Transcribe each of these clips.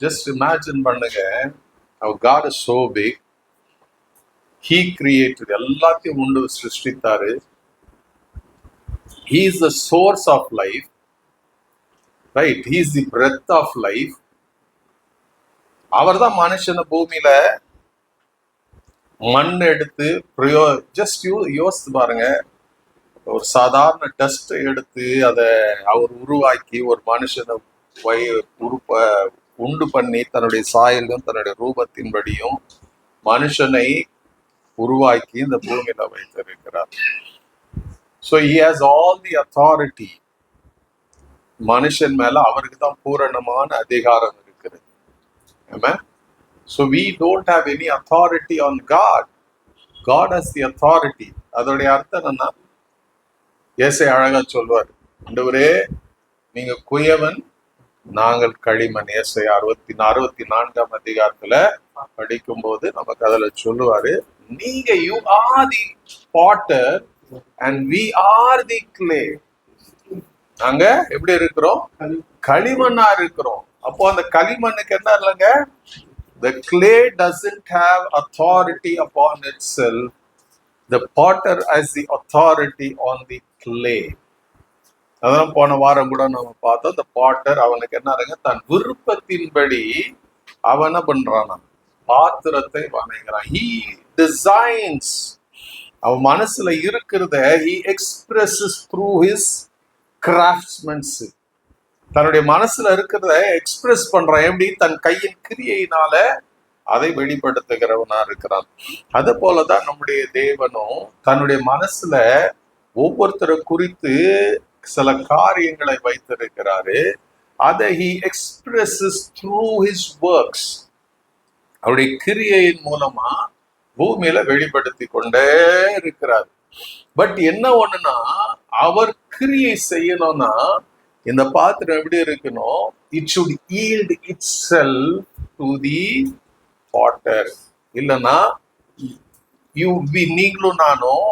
Just imagine பண்ணுங்க, our God is so big. He created, எல்லாத்தையும் உண்டு சிருஷ்டித்தாரு. He is the source of life, right? He is the breath of life. அவர் தான் மனுஷன பூமியில மண் எடுத்து ஜஸ்ட் யோசித்து பாருங்க. ஒரு சாதாரண டஸ்ட் எடுத்து அதை அவர் உருவாக்கி ஒரு மனுஷனை உண்டு பண்ணி தன்னுடைய சாயலும் தன்னுடைய ரூபத்தின்படியும் மனுஷனை உருவாக்கி இந்த பூமியில வைத்திருக்கிறார். So he has all the authority. மனுஷன் மேல அவருக்கு தான் பூரணமான அதிகாரம் இருக்கிறது. Amen. So we don't have any authority on God. God has the authority. அதோடைய அர்த்தம் என்னன்னா, ஏசை அழகா சொல்வார், ஆண்டவரே நீங்க குயவன், நாங்கள் களிமண். ஏசை 64ஆம் அதிகாரத்துல படிக்கும் போது நமக்கு அதுல சொல்லுவாரு, நீங்க you are the potter and we are the clay. நாங்க எப்படி இருக்கிறோம்? களிமண்ணா இருக்கிறோம். அப்போ அந்த களிமண்ணுக்கு என்ன இல்லைங்க? The clay doesn't have authority upon itself. The potter has the authority on the clay. அதான் போன வாரம் கூட நம்ம பார்த்தோம். The potter அவனுக்கு என்ன இருங்க, தன் விருப்பத்தின்படி அவனை பண்றான், பாத்திரத்தை வணைகிறான். He designs. அவன் மனசுல இருக்கிறத he expresses through his craftsmanship. தன்னுடைய மனசுல இருக்கிறத எக்ஸ்பிரஸ் பண்றான். எப்படி? தன் கையின் கிரியையினால அதை வெளிப்படுத்துகிறவனா இருக்கிறான். அது போலதான் நம்முடைய தேவனும் தன்னுடைய மனசுல ஒவ்வொருத்தரை குறித்து சில காரியங்களை வைத்திருக்கிறாரு. அதை he expresses through his works. அவருடைய கிரியையின் மூலமா பூமியில வெளிப்படுத்தி கொண்டே இருக்கிறார். பட் என்ன ஒண்ணுன்னா, அவர் கிரியை செய்யணும்னா இந்த பாத்திரம் எப்படி இருக்கணும்? It should yield itself to the potter. இல்லைன்னா நீங்களும் நானும்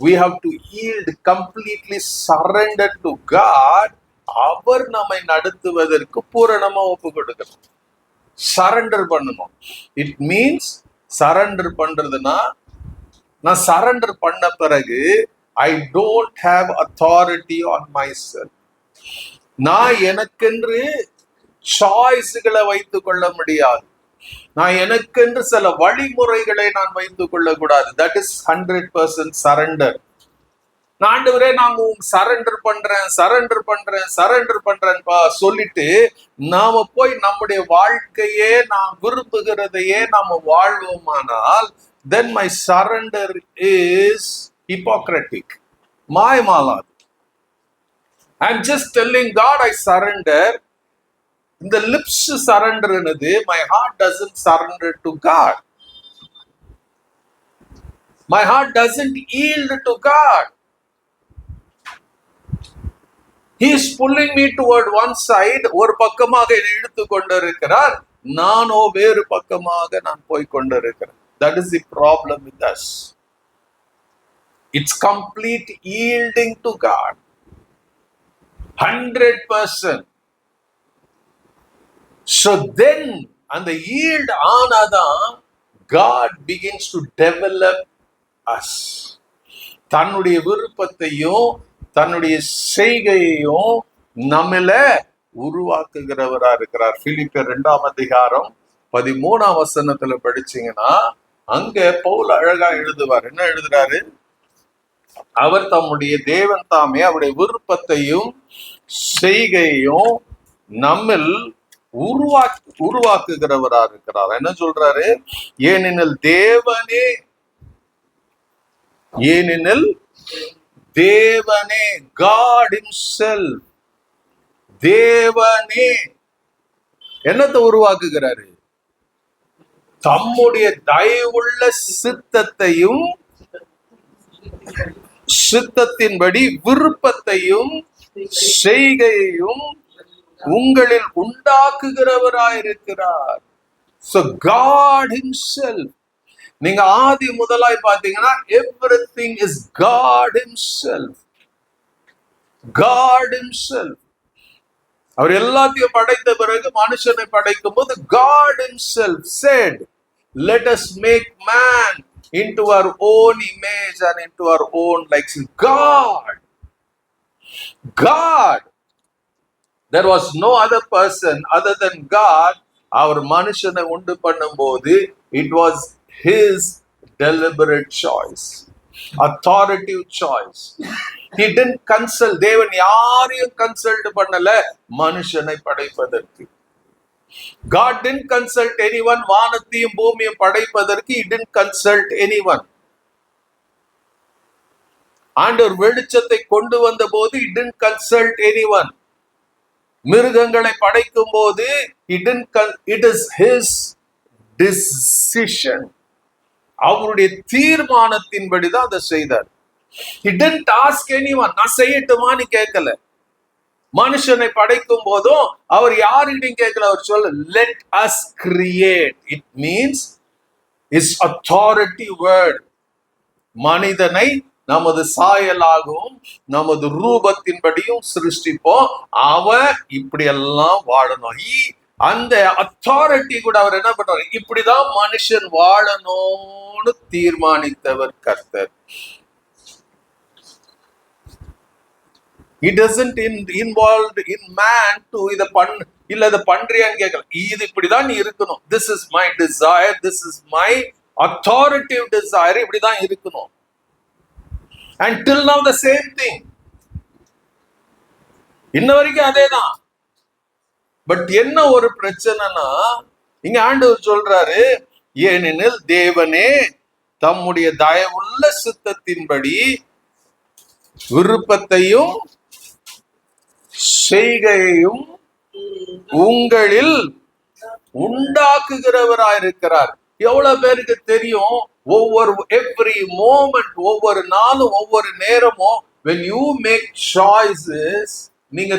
we have to yield, completely surrender to God. அவர் நம்மை நடத்துவதற்கு பூரணமா ஒப்பு கொடுக்கணும், சரண்டர் பண்ணணும். இட் மீன்ஸ் சரண்டர் பண்றதுன்னா, நான் சரண்டர் பண்ண பிறகு I don't have authority on myself. நான் எனக்கென்று சாய்ஸ்களை வைத்துக் கொள்ள முடியாது. நான் எனக்கென்று சில வழிமுறைகளை நான் வைத்துக் கொள்ளக்கூடாது. That is 100% surrender. ஆண்டவரே நான் சரண்டர் பண்றேன் சொல்லிட்டு நாம போய் நம்முடைய வாழ்க்கையே நாம் விரும்புகிறதையே நாம வாழ்வோமானால், then my surrender is hypocritic. மாயமாலாது. I'm just telling God I surrender. The lips surrender என்னது? My heart doesn't surrender to God. My heart doesn't yield to God. He is pulling me toward one side. ஒரு பக்கமாக என்னை இழுத்து கொண்டிருக்கிறார், நானோ வேறு பக்கமாக நான் போய் கொண்டிருக்கிறேன். That is the problem with us. It's complete yielding to God. 100%. So then அந்த yield ஆனாதான் God begins to develop us. தன்னுடைய விருப்பத்தையும் தன்னுடைய செய்கையையும் நம்மள உருவாக்குகிறவரா இருக்கிறார். பிலிப்பியர் 2ஆம் அதிகாரம் 13ஆம் வசனத்துல படிச்சீங்கன்னா அங்க பவுல் அழகா எழுதுவார். என்ன எழுதுறாரு? அவர் தம்முடைய தேவன் தாமே அவருடைய விருப்பத்தையும் செய்கையையும் நம்மில் உருவாக்குகிறவரா இருக்கிறார். என்ன சொல்றாரு? ஏனெனில் தேவனே God himself, தேவனே என்னத்தை உருவாக்குகிறாரு? தம்முடைய தயவுள்ள சித்தத்தின்படி விருப்பத்தையும் செய்கையையும் உங்களில் உண்டாக்குகிறவராயிருக்கிறார். So God himself. நீங்க ஆதி முதலாய் பாத்தீங்கன்னா everything is God himself. God himself. அவர் எல்லாத்தையும் படைத்த பிறகு மனுஷனை படைக்கும் போது God himself said, let us make man into our own image and into our own likeness. God, there was no other person other than God. அவர் மனுஷனை உண்டு பண்ணும் போது it was his deliberate choice, authoritative choice. He didn't consult. தேவன் யாரையும் consult பண்ணல மனுஷனை படைப்பதற்கு. God didn't consult anyone. வானத்தையும் பூமியும் படைப்பதற்கு he didn't consult anyone. ஆண்டவர் வெளிச்சத்தை கொண்டு வந்த போது he didn't consult anyone. மிருகங்களை படைக்கும் போது it is his decision. அவருடைய தீர்மானத்தின்படிதான் அதை செய்தார். He didn't ask anyone. நான் செய்யட்டுமான்னு கேட்கல. மனுஷனை படைக்கும் போதும் அவர் யாரிடம் கேட்கல. அவர் சொல்ல let us create. It means his authority word. மனிதனை நமது சாயலாகவும் நமது ரூபத்தின்படியும் சிருஷ்டிப்போம். அவன் இப்படி எல்லாம் வாழணும். அந்த அத்தாரிட்டி கூட அவர் என்ன பண்றாரு, இப்படிதான் மனுஷன் வாழணும்னு தீர்மானித்தவர் கர்த்தர். He doesn't involved in man to இதை பண்றியான்னு கேட்கல. இது இப்படிதான் நீ இருக்கணும். This is my desire. This is my authoritative desire. இப்படிதான் இருக்கணும். And till now the same thing. இன்ன வரைக்கும் அதேதான். பட் என்ன ஒரு பிரச்சனைனா, இங்க ஆண்டவர் சொல்றாரு, ஏனெனில் தேவனே தம்முடைய தயவுள்ள சித்தத்தின்படி விருப்பத்தையும் செய்கையையும் உங்களில் உண்டாக்குகிறவராயிருக்கிறார். எவ்வளவு பேருக்கு தெரியும், எவ்ரி மோமெண்ட், ஒவ்வொரு நாளும் ஒவ்வொரு நேரமும் when you make choices, நீங்க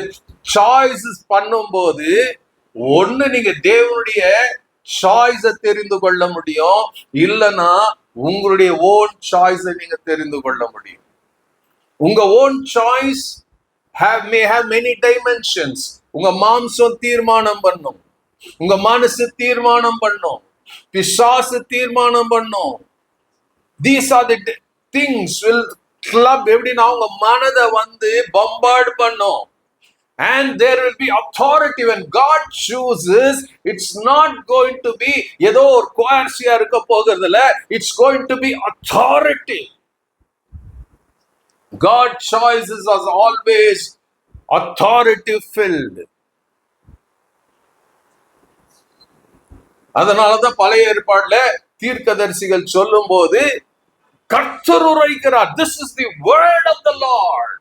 சாய்ஸஸ் பண்ணும்போது ஒண்ணு நீங்க தேவனுடைய சாய்ஸை தெரிந்து கொள்ள முடியும், இல்லைன்னா உங்களுடைய ஓன் சாய்ஸை நீங்க தெரிந்து கொள்ள முடியும். உங்க own choice may have many dimensions. உங்க மாம்சம் தீர்மானம் பண்ணும், உங்க மனசு தீர்மானம் பண்ணும், பிசாசு தீர்மானம் பண்ணும். These are the things will club எப்படின்னா உங்க மனதை பம்பார்ட் பண்ணும். And there will be authority when God chooses. It's not going to be ஏதோ ஒரு கோயர்சியா இருக்க போகிறதுல, it's going to be authority. God's choices are always authority filled. அதனாலதான் பழைய ஏற்பாடுல தீர்க்கதரிசிகள் சொல்லும் போது கர்த்தர் உரைக்கிறார், this is the word of the Lord.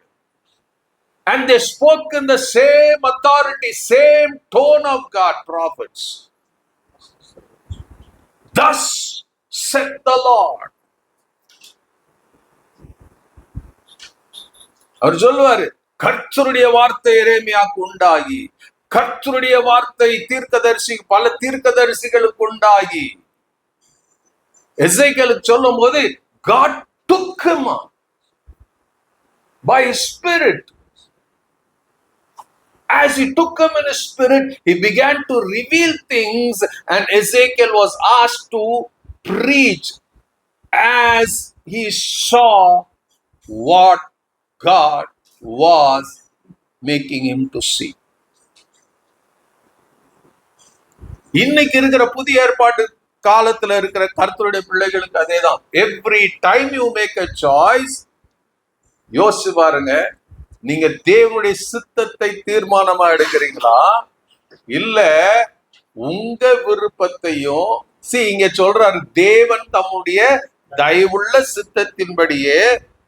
And they spoke in the same authority, same tone of God, prophets. Thus said the Lord. அவர் சொல்லுவாரு, கர்த்தருடைய வார்த்தை எரேமியாவுக்கு உண்டாகி, கர்த்தருடைய வார்த்தை பல தீர்க்கதரிசிகளுக்கு உண்டாகி, எசேக்கியேலுக்கு சொல்லும் போது God took him by his spirit. As he took him in his spirit, he began to reveal things, and Ezekiel was asked to preach as he saw what God was making him to see. இன்னைக்கு இருக்கிற புதிய ஏற்பாட்டு காலத்துல இருக்கிற கர்த்தருடைய பிள்ளைகளுக்கு அதேதான். Every time you make a choice, யோசிச்சு பாருங்க, நீங்க தேவனுடைய சித்தத்தை தீர்மானமா எடுக்கிறீங்களா, இல்ல உங்க விருப்பத்தையும். இங்க சொல்றாரு, தேவன் தம்முடைய தயவுள்ள சித்தத்தின்படியே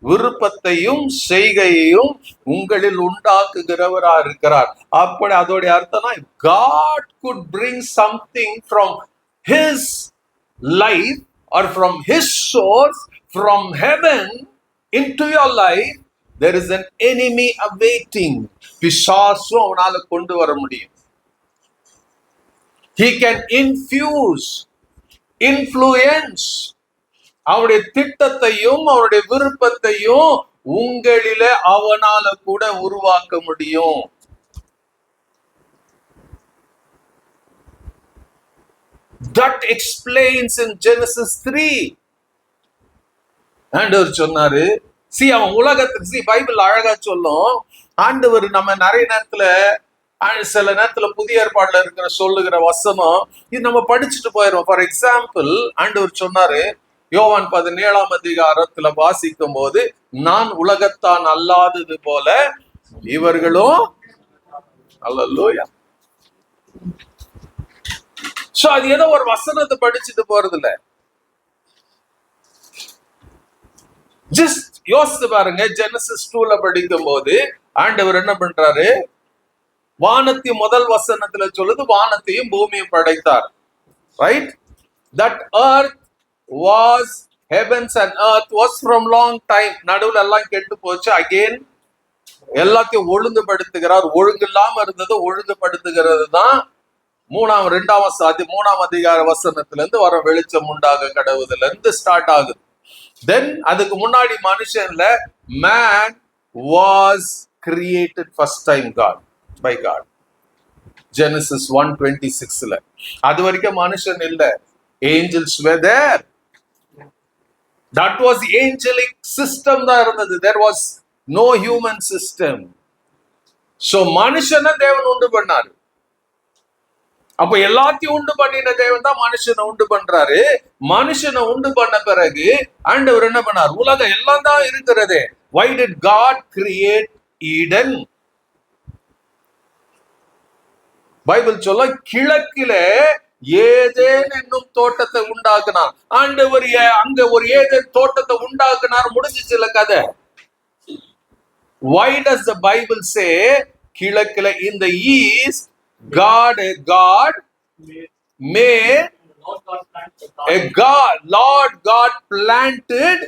விருப்பத்தையும் செய்கையையும் உங்களில் உண்டாக்குகிறவரா இருக்கிறார். அப்படி அதோடைய அர்த்தம்னா, God could bring something from his life or from his source, from heaven into your life. There is an enemy awaiting. பிசாசு அவனால கொண்டு வர முடியும். He can influence அவருடைய திட்டத்தையும் அவருடைய விருப்பத்தையும் உங்களில அவனால கூட உருவாக்க முடியும். That explains in Genesis 3. ஆண்டவர் சொன்னாரு, அவன் உலகத்துக்கு பைபிள் அழகா சொல்லும். ஆண்டவர் நம்ம நிறைய நேரத்துல சில நேரத்துல புதிய ஏற்பாடுல இருக்கிற சொல்லுகிற வசனம் இது நம்ம படிச்சுட்டு போயிடும். ஃபார் எக்ஸாம்பிள், ஆண்டவர் சொன்னாரு யோவான் 17ஆம் அதிகாரத்துல வாசிக்கும் போது, நான் உலகத்தான் அல்லாதது போல இவர்களும். அல்லேலூயா. சோ அது ஏதோ ஒரு வசனத்தை படிச்சுட்டு போறது இல்ல. ஜஸ்ட் யோசித்து பாருங்க. ஜெனசிஸ் 2ல படிக்கும் போது ஆண்டவர் என்ன பண்றாரு, வானத்தையும் முதல் வசனத்துல சொல்லுது, வானத்தையும் பூமியும் படைத்தார். Right? That earth was, heavens and earth was from long time. நடுவுல எல்லாம் கெட்டு போச்சு. அகைன் எல்லாத்தையும் ஒழுங்குபடுத்துகிறார். ஒழுங்கு இல்லாம இருந்தது ஒழுங்குபடுத்துகிறது தான் 3ஆம் அதிகார வசனத்துல இருந்து வர வெளிச்சம் உண்டாக கடவுதுல இருந்து ஸ்டார்ட் ஆகுது. தென் அதுக்கு முன்னாடி மனுஷன்ல man was created first time by God. Genesis 1:26ல அது வரைக்கும் மனுஷன் இல்ல. Angels were there. That was angelic system தான் இருந்தது. There was no human system. So மனுஷனை தேவன் உண்டு பண்ணாரு. அப்ப எல்லாத்தையும் உண்டு பண்ணின தேவன் தான் மனுஷனை உண்டு பண்றாரு. மனுஷனை உண்டு பண்ண பிறகு ஆண்டவர் என்ன பண்ணார், உலகம் எல்லாம் தான் இருக்கிறது. Why did God create Eden? Bible சொல்ல கிழக்கில ஏதேன் என்னும் தோட்டத்தை உண்டாக்குனார். ஆண்டவர் அங்க ஒரு ஏதேன் தோட்டத்தை உண்டாக்குனார். முடிஞ்சிச்சுல கதை. Why does the Bible say கிழக்கில in the east God made Lord God planted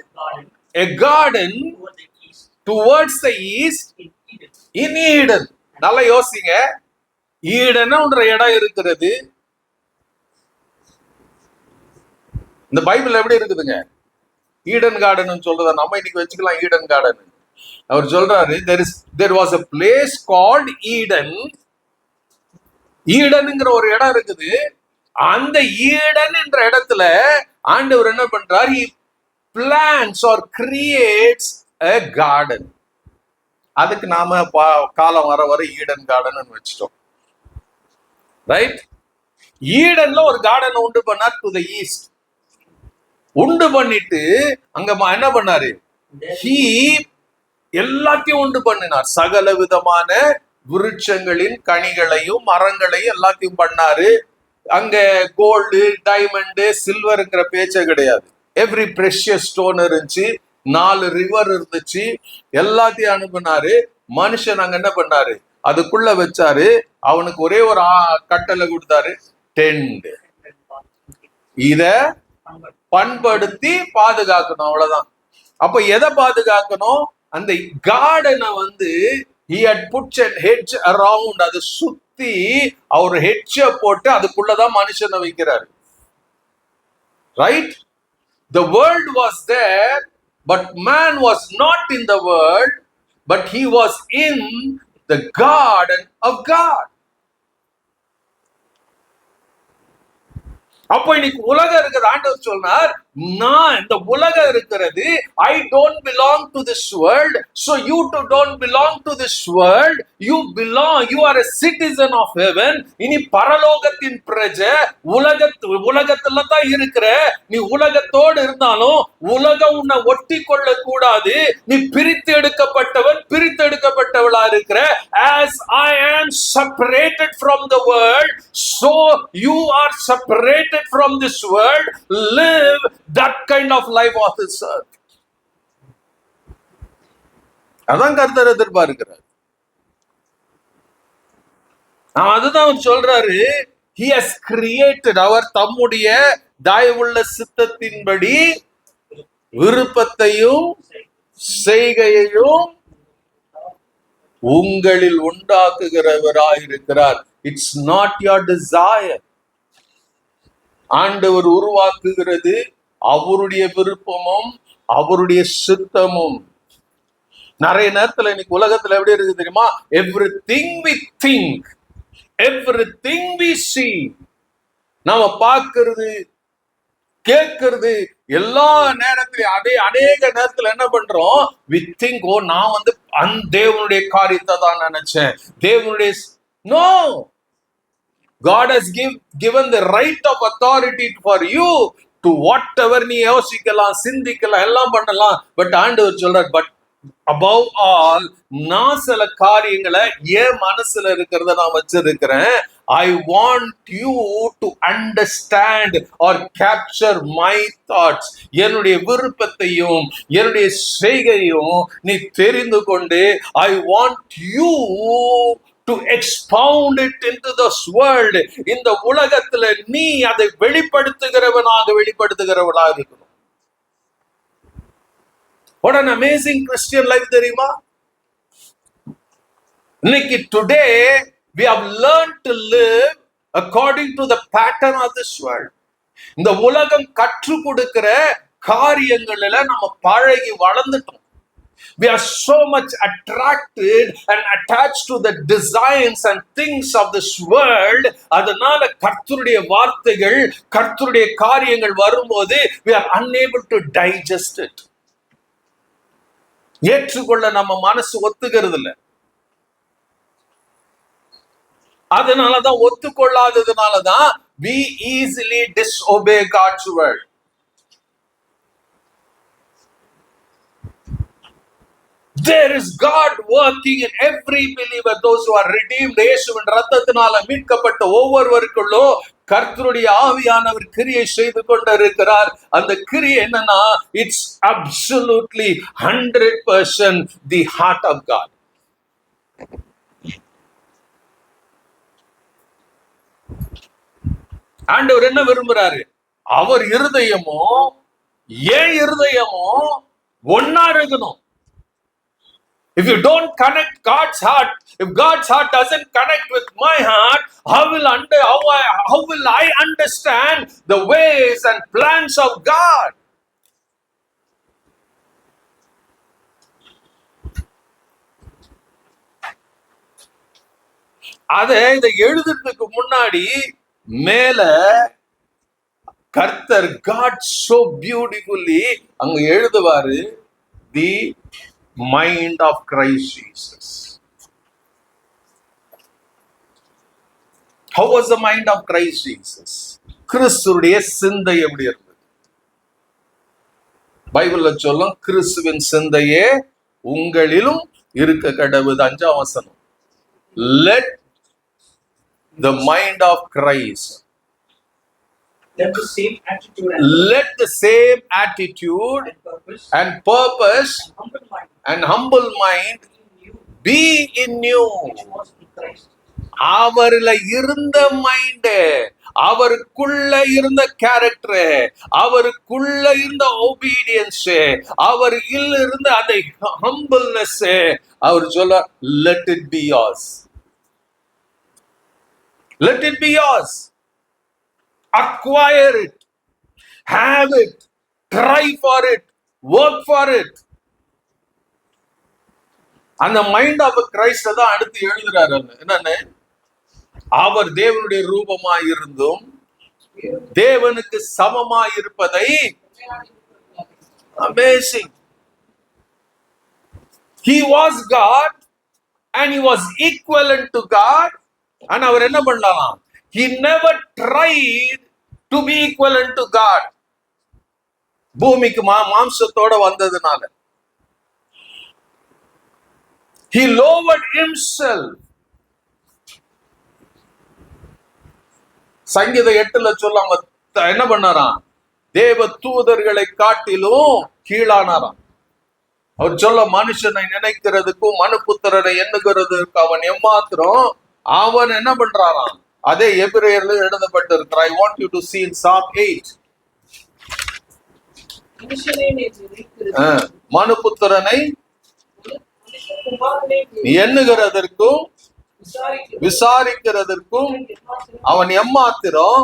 a garden towards the east in Eden. நல்லா யோசிங்க. ஈடன் என்ற இடம் இருக்கிறது. இந்த பைபிள் எப்படி இருக்குதுங்க? ஈடன் கார்டன் சொல்றத நம்ம இன்னைக்கு வச்சுக்கலாம். ஈடன் கார்டன் அவர் சொல்றாரு, there was a place called Eden. ஈடன்ங்கிற ஒரு இடம் இருக்குது. அந்த ஈடன் என்ற இடத்துல ஆண்டவர் என்ன பண்றார், he plants or creates a garden. அதுக்கு நாம காலம் வர ஈடன் கார்டன் வச்சிட்டோம். ரைட்? ஈடன்ல ஒரு கார்டன் உண்டு பண்ணார் டு த ஈஸ்ட். உண்டு பண்ணிட்டு அங்க என்ன பண்ணாரு, he எல்லாத்தையும் உண்டு பண்ணினார். சகல விதமான விருட்சங்களின் கனிகளையும் மரங்களையும் எல்லாத்தையும் பண்ணாரு. அங்க கோல்டு, டைமண்ட், சில்வருங்கிற பேச்சே கிடையாது. எவ்ரி பிரஷியஸ் ஸ்டோன் இருந்துச்சு. 4 ரிவர் இருந்துச்சு. எல்லாத்தையும் அனுப்பினாரு. மனுஷன் அங்க என்ன பண்ணாரு, அதுக்குள்ள வச்சாரு. அவனுக்கு ஒரே ஒரு கட்டளை கொடுத்தாரு, டெண்ட். இத பண்படுத்தி பாதுகாக்கணும், அவ்வளவுதான். அப்ப எதை பாதுகாக்கணும், அந்த கார்டனை he had put a hedge around. அது சுத்தி அவர் ஹெட்ஜ போட்டு அதுக்குள்ளதான் மனுஷனை வைக்கிறாரு. Right? The world was there, but man was not in the world, but he was in the garden of God. அப்போ இன்னைக்கு உலகம் இருக்கிறது. ஆண்டவர் சொன்னார், நான் இந்த உலகம் இருக்கிறது, I don't belong to this world, so you too don't belong to this world. You are a citizen of heaven. இனி பரலோகத்தின் பிரஜை. உலகத்துல தான் இருக்கிற. நீ உலகத்தோடு இருந்தாலும் உலகம் உன்னை ஒட்டி கொள்ள கூடாது. நீ பிரித்து எடுக்கப்பட்டவளா இருக்கிற. As I am separated from the world, so you are separated from this world. Live that kind of life on this earth. அதான் கர்த்தர் எதிர்பார்க்கிறார். அதுதான் சொல்றாரு, he has created, அவர் தம்முடைய தயவுள்ள சித்தத்தின்படி விருப்பத்தையும் செய்கையையும் உங்களில் உண்டாக்குகிறவராயிருக்கிறார். It's not your desire. ஆண்டவர் உருவாக்குகிறது அவருடைய விருப்பமும் அவருடைய சித்தமும். நிறைய நேரத்துல இன்னைக்கு உலகத்துல எப்படி இருக்கு தெரியுமா, everything we think, everything we see, நாம பார்க்கிறது கேட்கறது எல்லா நேரத்திலும் அநேக நேரத்துல என்ன பண்றோம்? we think, ஓ நான் தேவனுடைய காரியத்தை தான் நினைச்சேன், தேவனுடைய no, God has given the right of authority for you to whatever நீ யோசிக்கலாம், சிந்திக்கலாம், எல்லாம் பண்ணலாம். பட் ஆண்டவர் சொல்றார், பட் above all நான் சில காரியங்களை என் மனசுல இருக்கிறத நான் வச்சிருக்கிறேன். I want you to understand or capture my thoughts. என்னுடைய விருப்பத்தையும் என்னுடைய செய்கையும் நீ தெரிந்து கொண்டு, I want you to expound it into this world. இந்த உலகத்துல நீ அதை வெளிப்படுத்துகிறவளாக இருக்கணும். What an amazing Christian life தெரியுமா? இன்னைக்கு today we have learned to live according to the pattern of this world. இந்த உலகம் கற்றுக் கொடுக்கிற காரியங்களில நம்ம பழகி வளர்ந்துட்டோம். We are so much attracted and attached to the designs and things of this world. அதனால கர்த்தருடைய வார்த்தைகள், கர்த்தருடைய காரியங்கள் வரும்போது we are unable to digest it. ஏற்றுக்கொள்ள நம்ம மனசு ஒத்துக்கிறது இல்லை. அதனாலதான் ஒத்துக்கொள்ளாததுனாலதான் we easily disobey God's word. There is God working in every believer, those who are redeemed. இயேசுவின் இரத்தத்தினால மீட்கப்பட்ட ஒவ்வொருவருக்குள்ளும் கர்த்தருடைய ஆவியானவர் கிரியை செய்து கொண்டிருக்கிறார். அந்த கிரியை என்னன்னா, it's absolutely 100% the heart of God. ஆண்டவர் என்ன விரும்புறாரு? அவர் இருதயமோ ஏன் இருதயமோ ஒன்னா இருக்கணும். If you don't connect God's heart, if God's heart doesn't connect with my heart, how will I understand the ways and plans of God? இதை எழுதுறதுக்கு முன்னாடி மேல கர்த்தர் God so beautifully அங்க எழுதுவாரு, the mind of Christ Jesus. How was the mind of Christ Jesus? கிறிஸ்துவுடைய சிந்தை எப்படி இருந்தது? பைபிள்ல சொல்லும், கிறிஸ்துவின் சிந்தையே உங்களிலும் இருக்க கடவுது. 5ஆம் வசனம். Let the mind of Christ, let the same attitude and purpose and humble mind be in you. அவர்ல இருந்த மைண்ட், அவருக்குள்ள இருந்த கேரக்டர், அவருக்குள்ள இருந்த ஒபீடியன்ஸ், அவரில் இருந்த அந்த ஹம்பிள்னஸ், அவர் சொல்ல, let it be yours. Let it be yours. Acquire it, have it, try for it, work for it. அந்த மைண்ட் ஆஃப் கிரைஸ்ட் தான் அடுத்து எழுதுறாரு. என்னன்னு, அவர் தேவனுடைய ரூபமாய் இருந்தும் தேவனுக்கு சமமாய் இருப்பதை, amazing, he was God and he was equivalent to God. ஆனா அவர் என்ன பண்ணலாம்? He never tried to be equivalent to God. பூமிக்கு மாம்சத்தோட வந்ததுனால he lowered himself. சங்கீதம் 8ல சொல்லாம என்ன பண்ணாராம்? தேவ தூதர்களை காட்டிலும் கீழானாராம். அவர் சொல்ல, மனுஷனை நினைக்கிறதுக்கும் மனுபுத்திரனை எண்ணுகிறதுக்கு அவன் எம்மாத்திரம். அவன் என்ன பண்றாராம்? அதே எபிரேயர்ல எழுதப்பட்டிருக்கிறார். I want you to see in Psalm 8. மனுபுத்திரனை எண்ணுகிறதற்கும் விசாரிக்கிறதற்கும் அவன் எம்மாத்திரம்.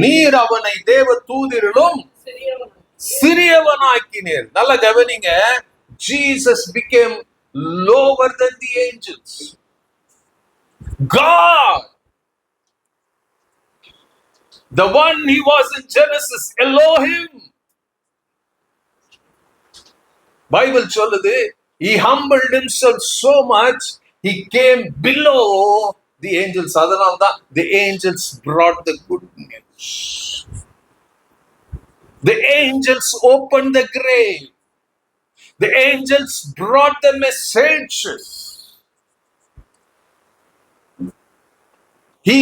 நீர் அவனை தேவ தூதரிலும் சிறியவனாக்கினீர். நல்ல கவனிங்க, Jesus became lower than the angels. God The one he was in Genesis, Elohim. Bible சொல்லுது, he humbled himself so much, he came below the angels. அதனால்தான் the angels brought the good news. The angels opened the grave. The angels brought the messages. He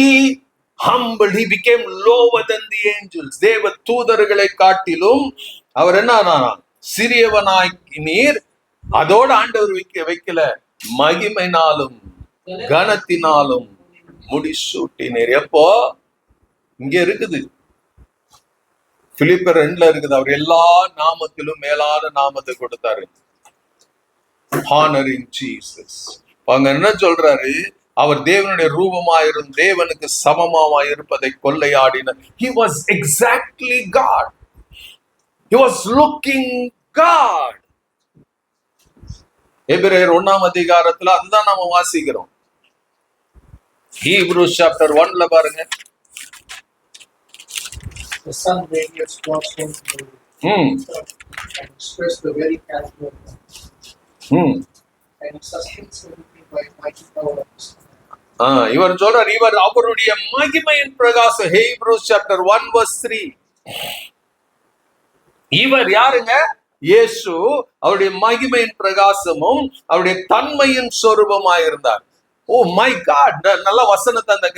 humbled, he became lower than the angels. தேவ தூதர்களை காட்டிலும் அவர் என்ன சிறியவனாக்கினீர். அதோட ஆண்டவர் வைக்கல, மகிமைனாலும் கனத்தினாலும் முடிசூட்டினீர். எப்போ? இங்க இருக்குது, பிலிப்பியர் 2 இருக்குது. அவர் எல்லா நாமத்திலும் மேலான நாமத்தை கொடுத்தாரு. Honoring Jesus. அவங்க என்ன சொல்றாரு? அவர் தேவனுடைய ரூபமாயிரும் தேவனுக்கு சமமாய் இருப்பதை கொள்ளையாடினார். He was exactly God. He was looking God. எபிரேயர் 1 அதிகாரத்துல அதுதான் நாம வாசிக்கிறோம். Hebrews chapter 1ல பாருங்க. The sun radiates God's own glory and express the very character of God. And sustains everything by mighty power of His command. இவர் சொல்றார், இவர் அவருடைய மகிமையின் பிரகாசம். Hebrews chapter 1 verse 3. இவர் யாருங்க? இயேசு அவருடைய மகிமையின் பிரகாசமும் அவருடைய தன்மையின் சொரூபமாயிருந்தார். ஓ மை காட், நல்ல வசனத்தை அந்த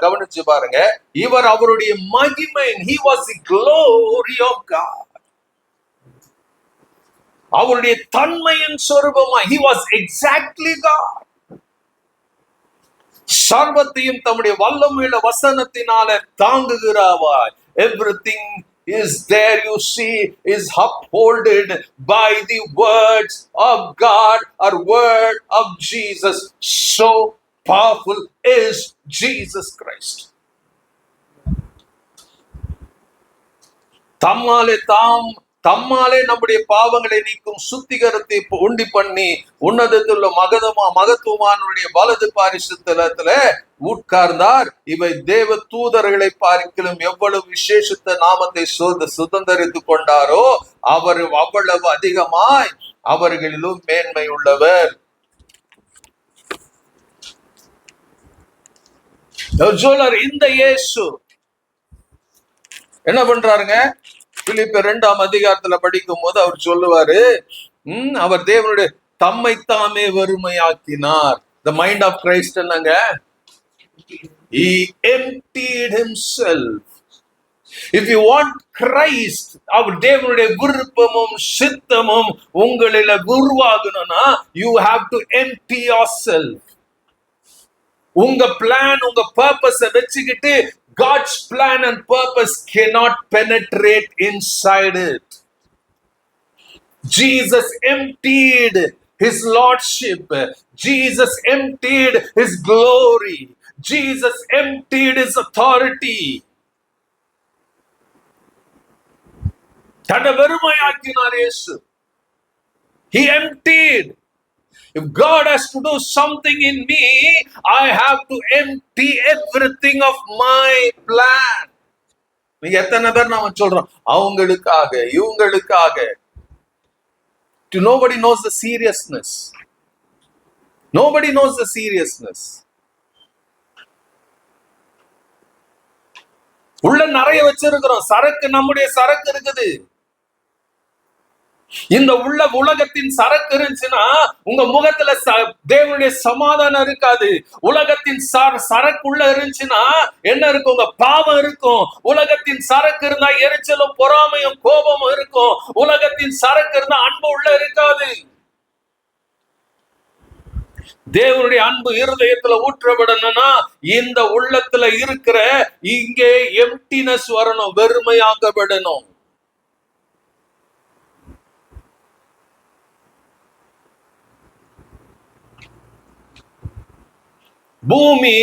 கவனிச்சு பாருங்க. இவர் அவருடைய மகிமை, he was the glory of God. அவருடைய தன்மையின் சொரூபமாய், he was exactly God. சர்வத்தையும் தம்முடைய வல்லமையுள்ள வசனத்தினால தாங்குகிறாவாய். Everything is there, you see, is upholded by the words of God or word of Jesus. So powerful is Jesus Christ. தம்மாலே நம்முடைய பாவங்களை நீக்கும் சுத்திகரத்தை உண்டி பண்ணி உன்னதத்தில் மகத்துவமானுடைய வலது பாரிசுத்தலத்துல உட்கார்ந்தார். இவை தேவ தூதர்களை பார்க்கிலும் எவ்வளவு விசேஷித்த நாமத்தை சுதந்தரித்துக் கொண்டாரோ அவர் அவ்வளவு அதிகமாய் அவர்களிலும் மேன்மை உள்ளவர். இந்த இயேசு என்ன பண்றாருங்க? பிலிப்பியர் 2 அதிகாரத்துல படிக்கும் போது அவர் சொல்லுவாரு, அவர் தேவனுடைய தம்மைத்தாமே வெறுமையாக்கினார். The mind of Christ என்னங்க? He emptied himself. If you want Christ, அவர் தேவனுடைய விருப்பமும் சித்தமும் உங்களில உருவாகணும்னா you have to empty yourself. உங்க பிளான், உங்க பர்பஸ் வச்சுக்கிட்டு God's plan and purpose cannot penetrate inside it. Jesus emptied his lordship. Jesus emptied his glory. Jesus emptied his authority. தன்னை வெறுமையாக்கினார் இயேசு. He emptied. If God has to do something in me, I have to empty everything of my plan. நீங்க எத்தனை பேர் நாம சொல்றோம் அவங்களுக்காக இவங்களுக்காக. Nobody knows the seriousness. Nobody knows the seriousness. உள்ள நிறைய வச்சிருக்கிறோம் சரக்கு, நம்முடைய சரக்கு இருக்குது. இந்த உலகத்தின் சரக்கு இருந்துச்சுன்னா உங்க முகத்துல தேவனுடைய சமாதானம் இருக்காது. உலகத்தின் சரக்குள்ள இருந்துச்சுன்னா என்ன இருக்கும்? உங்க பாவம் இருக்கும். உலகத்தின் சரக்கு இருந்தா எரிச்சலும் பொறாமையும் கோபமும் இருக்கும். உலகத்தின் சரக்கு இருந்தா அன்பு உள்ள இருக்காது. தேவனுடைய அன்பு இருதயத்துல ஊற்றப்படணும்னா இந்த உள்ளத்துல இருக்கிற இங்கே எம்டினஸ் வரணும், வெறுமையாக்கப்படணும். பூமி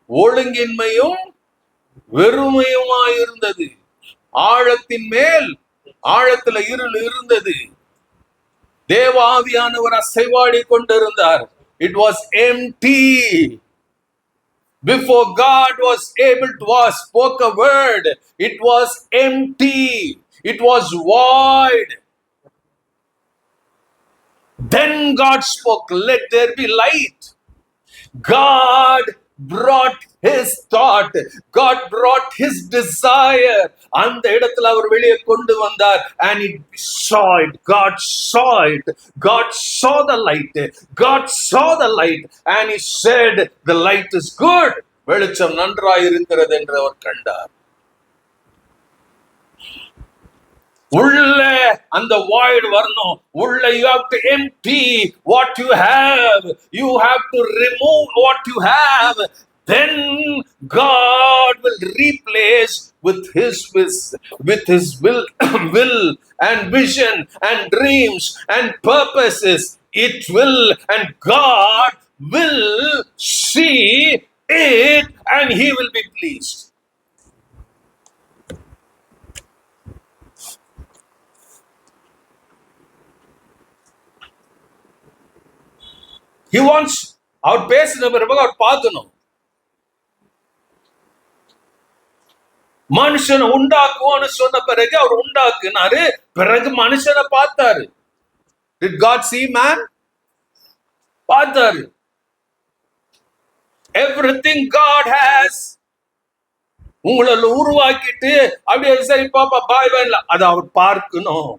ஒழுங்கின்மையும் வெறுமையுமாயிருந்தது. ஆழத்தின் மேல் ஆழத்துல இருள் இருந்தது. தேவ ஆவியானவர் அசைவாடி கொண்டிருந்தார். It was empty. Before God was able to spoke a word, it was empty. It was void. Then God spoke, let there be light. God brought his thought. God brought his desire. அந்த இடத்துல அவர் வெளியே கொண்டு வந்தார். And it saw it. God saw it. God saw the light. God saw the light. And he said, the light is good. வெளிச்சம் நன்றாய் இருக்கிறது என்று அவர் கண்டார். உள்ள அந்த void வரணும். உள்ள you have to empty what you have. You have to remove what you have. Then God will replace with his will, will and vision and dreams and purposes. It will, and God will see it, and he will be pleased. He wants, அவர் பேசின பிறகு அவர் பார்க்கணும். மனுஷனை உண்டாக்குவோன்னு சொன்ன பிறகு அவர் உண்டாக்குனாரு. பிறகு மனுஷனை பார்த்தாரு. Did God see man? பார்த்தாரு. Everything God has உங்களை உருவாக்கிட்டு அப்படியே சரி பாப்பா பாய் பாய் அதை அவர் பார்க்கணும்.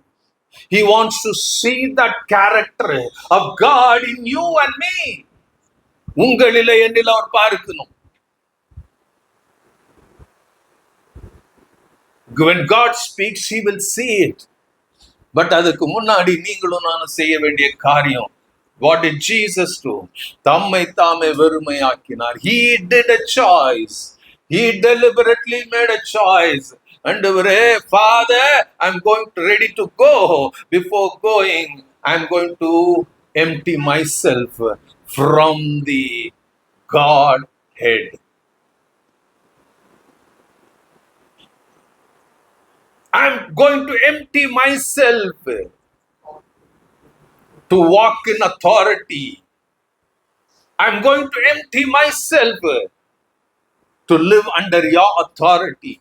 He wants to see that character of God in you and me. உங்களிலே என்னில் அவர் பார்க்கணும். When God speaks, he will see it. But அதுக்கு முன்னாடி நீங்களும் நானும் செய்ய வேண்டிய காரியம். What did Jesus do? தம்மை தாமே வெறுமையாக்கினார். He did a choice. He deliberately made a choice. ஆண்டவரே, Father, I'm going to ready to go. Before going, I'm going to empty myself from the Godhead. I'm going to empty myself to walk in authority. I'm going to empty myself to live under your authority.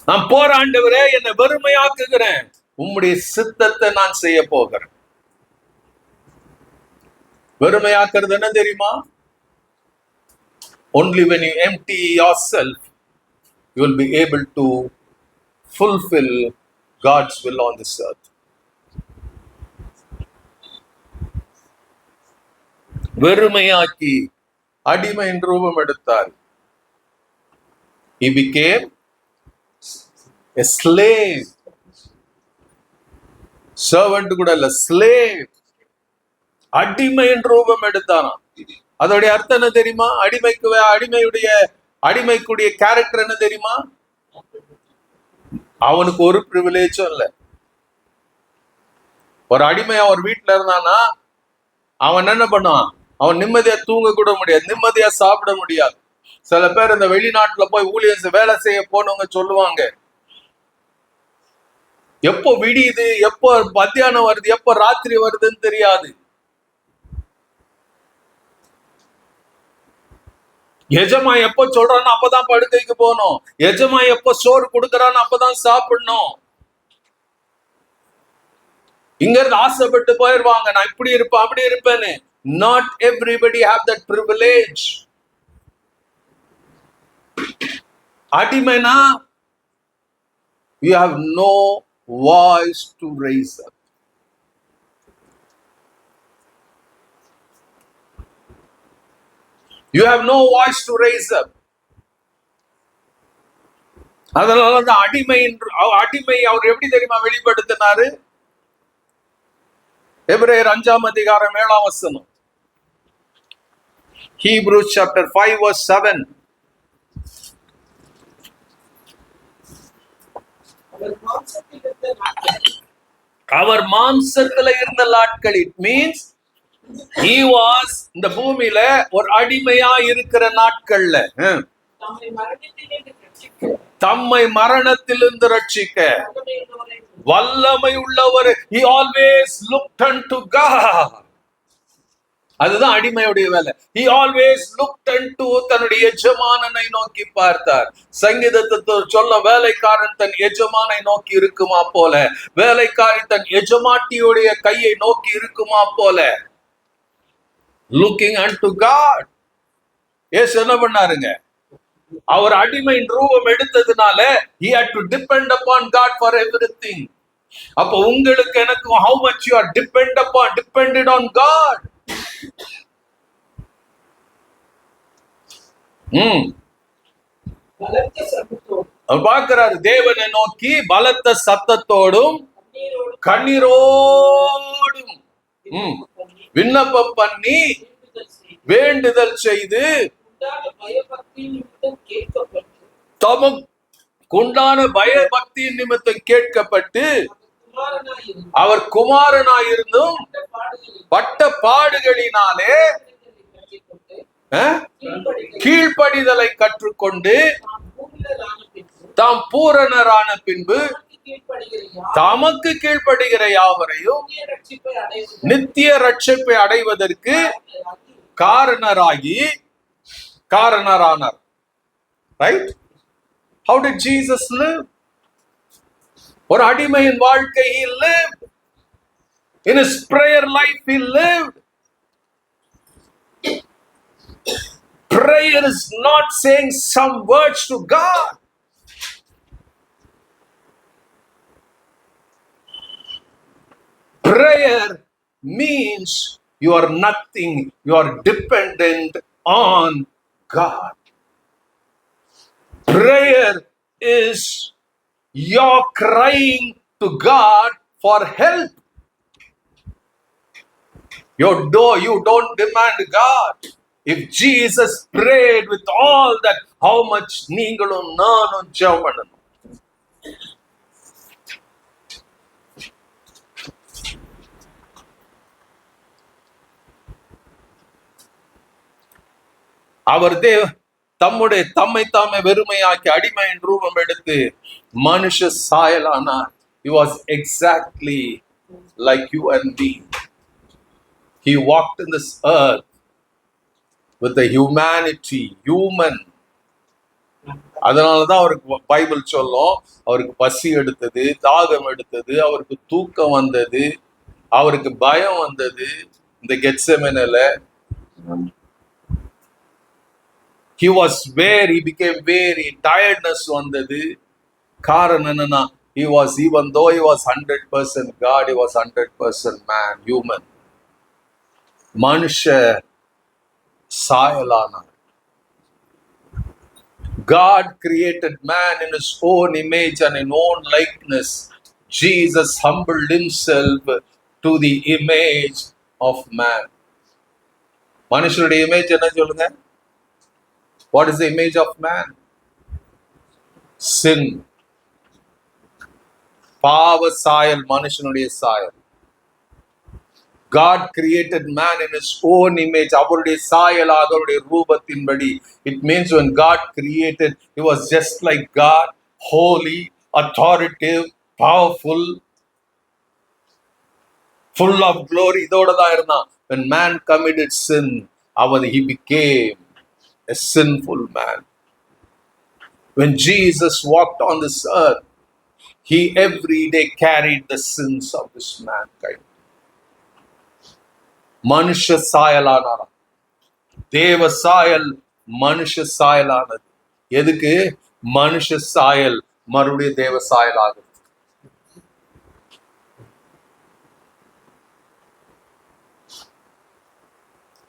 நான் போற ஆண்டவரே, என்னை வெறுமையாக்குகிறேன். உம்முடைய சித்தத்தை நான் செய்ய போகிறேன். வெறுமையாக்குறது என்ன தெரியுமா? Only when you empty yourself, you will be able to fulfill God's will on this earth. வெறுமையாக்கி அடிமையின் ரூபம் எடுத்தார். He became a slave. Servant கூட இல்ல, slave. அடிமையின் ரூபம் எடுத்தாராம். அதோடைய அர்த்தம் என்ன தெரியுமா? அடிமைக்குடைய கேரக்டர் என்ன தெரியுமா? அவனுக்கு ஒரு பிரிவிலேஜும் இல்ல. ஒரு அடிமை அவர் வீட்டுல இருந்தானா அவன் என்ன பண்ணுவான்? அவன் நிம்மதியா தூங்க கூட முடியாது, நிம்மதியா சாப்பிட முடியாது. சில பேர் இந்த வெளிநாட்டுல போய் ஊழியர் வேலை செய்ய போனவங்க சொல்லுவாங்க, எப்போ விடியுது, எப்போ மத்தியானம் வருது, எப்போ ராத்திரி வருதுன்னு தெரியாது. எஜமா எப்போ சொல்றான்னு அப்பதான் படுக்கைக்கு போகணும். எஜமா எப்போ சோறு கொடுக்கறான்னு அப்பதான் சாப்பிடணும். இங்க இருந்து ஆசைப்பட்டு போயிருவாங்க, நான் இப்படி இருப்பேன் அப்படி இருப்பேன்னு. Not everybody have that privilege. அடிமைனா you have no voice to raise up. You have no voice to raise up. அதனாலதான் அடிமை அவர் எப்படி தெரியுமா வெளிப்படுத்தினாரு? எபிரேயர் 5:7. Hebrews chapter 5:7. அவர் மாம்சத்துல இருந்த நாட்கள். It means he was இந்த பூமியில ஒரு அடிமையா இருக்கிற நாட்கள்ல தம்மை மரணத்திலிருந்து ரட்சிக்க வல்லமை உள்ளவர். He always looked unto God. அதுதான் அடிமையுடைய வேலை. He always looked into தன்னுடைய எஜமானனை நோக்கி பார்த்தார். சங்கீதத்தை சொல்ல, வேலைக்காரன் தன் எஜமானை நோக்கி இருக்குமா போல, வேலைக்காரி தன் எஜமாட்டியுடைய கையை நோக்கி இருக்குமா போல. Looking unto God. ஏசு என்ன பண்ணாருங்க? அவர் அடிமையின் ரூபம் எடுத்ததுனால he had to depend upon God for everything. அப்ப உங்களுக்கு எனக்கு how much you are depended on God. பார்க்கிறாரு, தேவனை நோக்கி பலத்த சத்தத்தோடும் கண்ணீரோடும் விண்ணப்பம் பண்ணி வேண்டுதல் செய்து தமக்குண்டான பயபக்தியின் நிமித்தம் கேட்கப்பட்டு அவர் குமாரனாயிருந்தும் பட்ட பாடுகளினாலே கீழ்ப்படிதலை கற்றுக்கொண்டு தாம் பூரணரான பின்பு தமக்கு கீழ்ப்படுகிற யாவரையும் நித்திய ரட்சிப்பை அடைவதற்கு காரணரானார். Right? How did Jesus live? ஒரு அடிமையின் வாழ்க்கை he lived. In his prayer life he lived. Prayer is not saying some words to God. Prayer means you are nothing, you are dependent on God. Prayer is you're crying to God for help. You don't demand God. If Jesus prayed with all that, how much நீங்களும் நானும் ஜெபம் பண்ணணும்? அவர் தம்மை தாமே வெறுமையாக்கி அடிமையின் ரூபம் எடுத்து மனுஷ சாயலானார். He was exactly like you and me. He walked in this earth with the humanity, human. அதனாலதான் அவருக்கு பைபிள் சொல்லும், அவருக்கு பசி எடுத்தது, தாகம் எடுத்தது, அவருக்கு தூக்கம் வந்தது, அவருக்கு பயம் வந்தது. இந்த கெத்செமனேல he became very tiredness வந்தது. காரணம் என்னன்னா, even though he was 100% God, he was 100% man, human. மனுஷ சாயலானார். God created man in his own image and in own likeness. Jesus humbled himself to the image of man. மனுஷனுடைய image என்ன சொல்லுங்க? What is the image of man? Sin. பாவ சாயல் மனுஷனுடைய சாயல். God created man in his own image. அவருடைய சாயலாக, அவருடைய ரூபத்தின்படி. It means when God created, he was just like God, holy, authoritative, powerful, full of glory. இதோட தான் இருந்தான். When man committed sin, he became a sinful man. When Jesus walked on this earth, he every day carried the sins of this mankind. மனுஷ சாயலானார். தேவ சாயல் மனுஷ சாயலானது. எதுக்கு? மனுஷ சாயல் மறுபடியும் தேவ சாயலாகுது.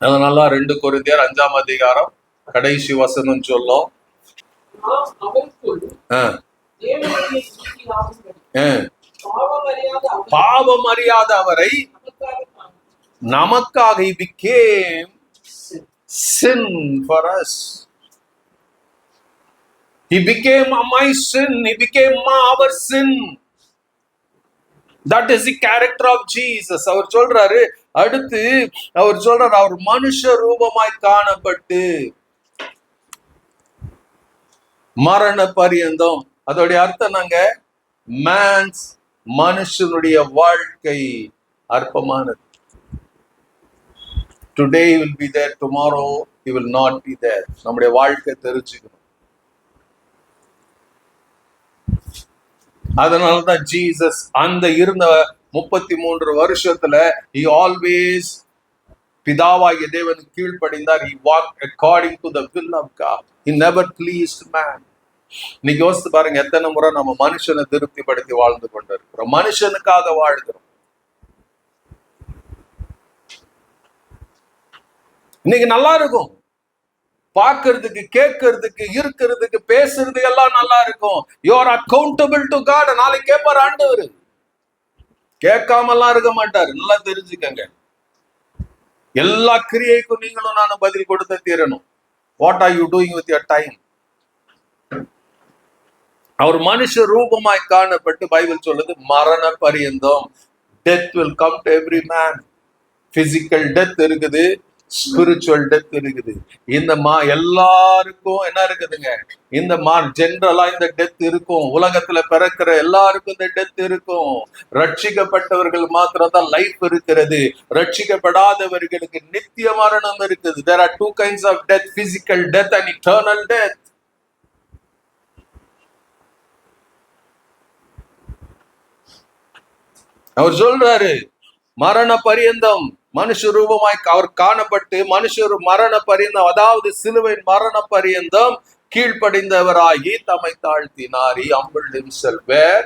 அதனால 2 கொரிந்தியர் 5ஆம் அதிகாரம் கடைசி வசனம் சொல்லும், பாவம் அறியாத அவரை நமக்காக he became sin for us. He became my sin. He became our sin. That is the character of Jesus. அவர் சொல்றாரு, அடுத்து அவர் சொல்றாரு, அவர் மனுஷ ரூபமாய் காணப்பட்டு மரண பரியந்தம். அதோடைய அர்த்தம் நாங்க மனுஷனுடைய வாழ்க்கை அற்பமானது. Today he will be there, tomorrow he will not be there. நம்முடைய வாழ்க்கை தெரிஞ்சுக்கணும். அதனாலதான் ஜீசஸ் அந்த இருந்த 33 வருஷத்துல he always பிதாவாகிய தேவனுக்கு கீழ்ப்படிந்தார். he walked according to the will of God. he never pleased man. இன்னைக்கு யோசித்து பாருங்க, எத்தனை முறை நம்ம மனுஷனை திருப்திப்படுத்தி வாழ்ந்து கொண்டிருக்கிறோம், மனுஷனுக்காக வாழ்கிறோம். இன்னைக்கு நல்லா இருக்கும், பார்க்கிறதுக்கு, கேட்கறதுக்கு, இருக்கிறதுக்கு, பேசுறது எல்லாம் நல்லா இருக்கும். You are accountable to God. நாளைக்கு கேட்பார் ஆண்டவர், கேட்காம எல்லாம் இருக்க மாட்டாரு. நல்லா தெரிஞ்சுக்கங்க, எல்லா கிரியைக்கும் நீங்களும் நானும் பதில் கொடுத்த தீரணும். What are you doing with your time? அவர் மனுஷ ரூபமாய் காணப்பட்டு பைபிள் சொல்லுது மரண பரியந்தம். Death will come to every man. Physical death இருக்குது, ஸ்பிரிச்சுவல் டெத் இருக்குது. இந்த எல்லாருக்கும் என்ன இருக்குதுங்க, இந்த ஜெனரலா இந்த டெத் இருக்கும். உலகத்துல பிறக்கிற எல்லாருக்கும் இந்த டெத் இருக்கும். ரட்சிக்கப்பட்டவர்கள் மாத்திரம் தான் லைஃப் இருக்கிறது. ரட்சிக்கப்படாதவர்களுக்கு நித்திய மரணம் இருக்குது. there are two kinds of death, physical death and eternal death. அவர் சொல்றாரு மரண பரியந்தம் மனுஷ ரூபமாய் அவர் காணப்பட்டு மனுஷர் மரண பரியந்தம், அதாவது சிலுவையின் மரண பரியந்தம் கீழ்ப்படிந்தவராகி தம்மை தாழ்த்தினார். he humbled himself where?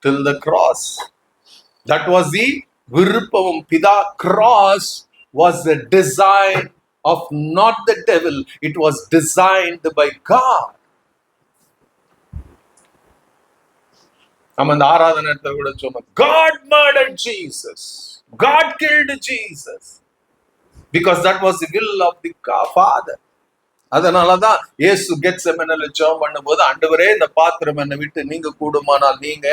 till the cross. that was the விருப்பம் பிதா. cross was the design of not the devil, it was designed by God. நம்ம இந்த ஆராதனை கூட சொன்னோம், God murdered Jesus, God killed Jesus, because that was the will of the Father. அதனாலதான் இயேசு கெத்செமனேல ஜெபம் பண்ணும்போது, ஆண்டவரே இந்த பாத்திரம் என்னை விட்டு நீங்க கூடுமானால் நீங்க,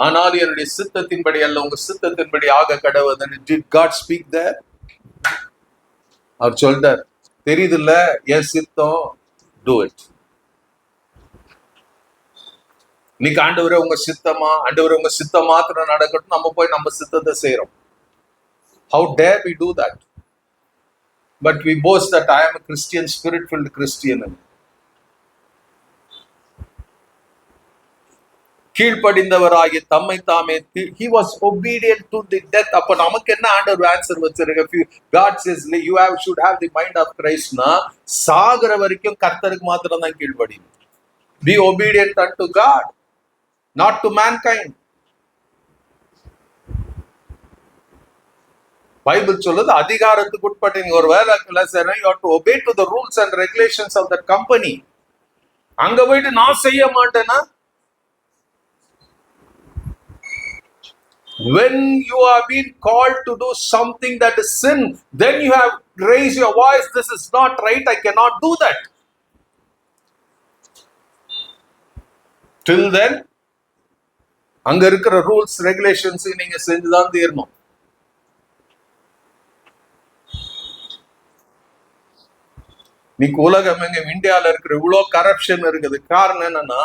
ஆனால் என்னுடைய சித்தத்தின்படி அல்ல உங்க சித்தத்தின்படி ஆக கடவுள். did God speak there? அவர் சொல்றார், தெரியுது இல்ல என் சித்தம், do it. இன்னைக்கு ஆண்டவரே உங்க சித்தமா, ஆண்டவரே உங்க சித்தம் மாத்திரம் நடக்கட்டும், நம்ம போய் நம்ம சித்தத்தை செய்யறோம். How dare we do that? But we boast that I am a Christian, spirit-filled Christian. கீழ்ப்படிந்தவராகிய தம்மை தாமே, he was obedient to the death. அப்ப நமக்கு என்ன ஆண்டவர் ஆன்சர் வச்சிருக்க? God says you should have the mind of Christ. சாகர வரைக்கும் கர்த்தருக்கு மாத்திரம் தான் கீழ்ப்படியும். Be obedient unto God, not to mankind. Bible சொல்லுது அதிகாரத்துக்கு உட்பட்டு நீங்க ஒரு வேலை செய்யணும், you have to obey to the rules and regulations of that company. அங்க போயிட்டு நான் செய்ய மாட்டேன்னா, when you are being called to do something that is sin, then you have raised your voice, this is not right, I cannot do that. till then அங்க இருக்கிற rules regulations நீங்க செஞ்சுதான் தீரணும். இன்னைக்கு உலகம் எங்க, இந்தியால இருக்கிற இவ்வளவு கரப்ஷன் இருக்குது. காரணம் என்னன்னா,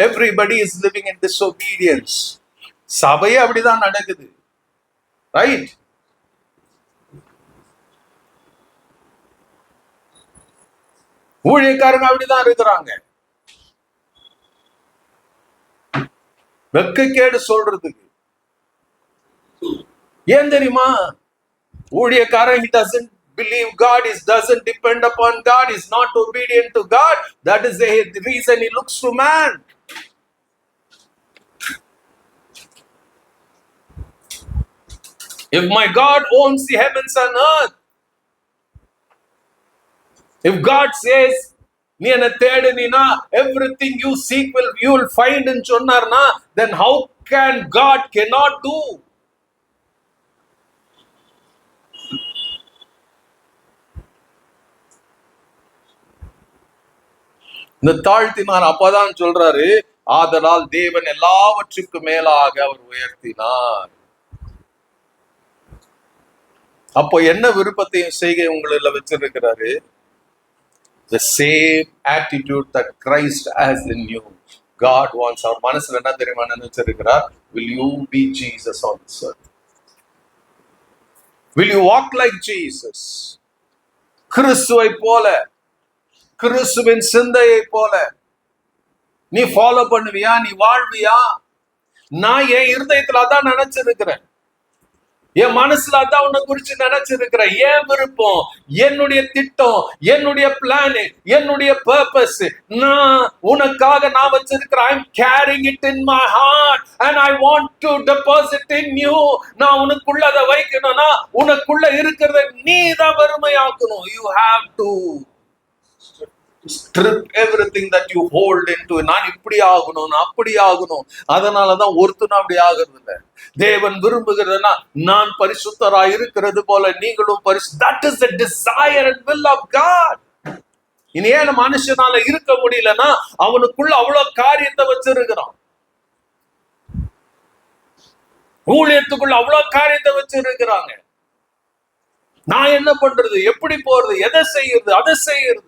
everybody is living in disobedience. சபையே அப்படிதான் நடக்குது, ரைட்? ஊழியக்காரங்க அப்படிதான் இருக்கிறாங்க. வெட்கக்கேடு சொல்றதுக்கு ஏன் தெரியுமா? ஊழியக்காரன் he doesn't believe God, he doesn't depend upon God, he is not obedient to God. That is the reason he looks to man. If my God owns the heavens and earth, if God says நீ என்ன தேடுனா everything you seek you will find in சொன்னார்னா, then how can God cannot do? இந்த தாழ்த்தினார். அப்பதான் சொல்றாரு, ஆதலால் தேவன் எல்லாவற்றுக்கும் மேலாக அவர் உயர்த்தினார். அப்போ என்ன விருப்பத்தையும் செய்கை உங்களில் வச்சிருக்கிறாரு? The same attitude that Christ has in you. God wants. our மனசுல என்ன தெரியுமா நினைச்சிருக்கிறார்? Will you be Jesus on this earth? Will you walk like Jesus? கிறிஸ்துவை போல, கிறிஸ்துவின் சிந்தையை போல நீ ஃபாலோ பண்ணுவியா? நீ வாழ்வியா? நான் என் இருதயத்துல அதான் நினைச்சிருக்கிறேன், என் மனசுல அதான் உன்னை குறிச்சு நினைச்சிருக்கிறேன். என் விருப்பம், என்னுடைய திட்டம், என்னுடைய பிளான், என்னுடைய பர்பஸ் நான் உனக்காக நான் வச்சிருக்கிறேன். I'm carrying it in my heart and I want to deposit in you. நான் உனக்குள்ள அதை வைக்கணும்னா உனக்குள்ள இருக்கிறத நீ தான் வறுமையாக்கணும். You have to strip everything that you hold into. நான் இப்படி ஆகணும், நான் அப்படி ஆகணும். அதனாலதான் ஒருத்தனும் அப்படி ஆகிறது இல்லை. தேவன் விரும்புகிறதுனா நான் பரிசுத்தராய் இருக்கிறது போல நீங்களும் that is the desire and will of God. இனி ஏன் மனுஷனால இருக்க முடியலன்னா அவனுக்குள்ள அவ்வளவு காரியத்தை வச்சிருக்கிறான். ஊழியத்துக்குள்ள அவ்வளவு காரியத்தை வச்சிருக்கிறாங்க. நான் என்ன பண்றது, எப்படி போறது, எதை செய்யறது, அதை செய்யறது.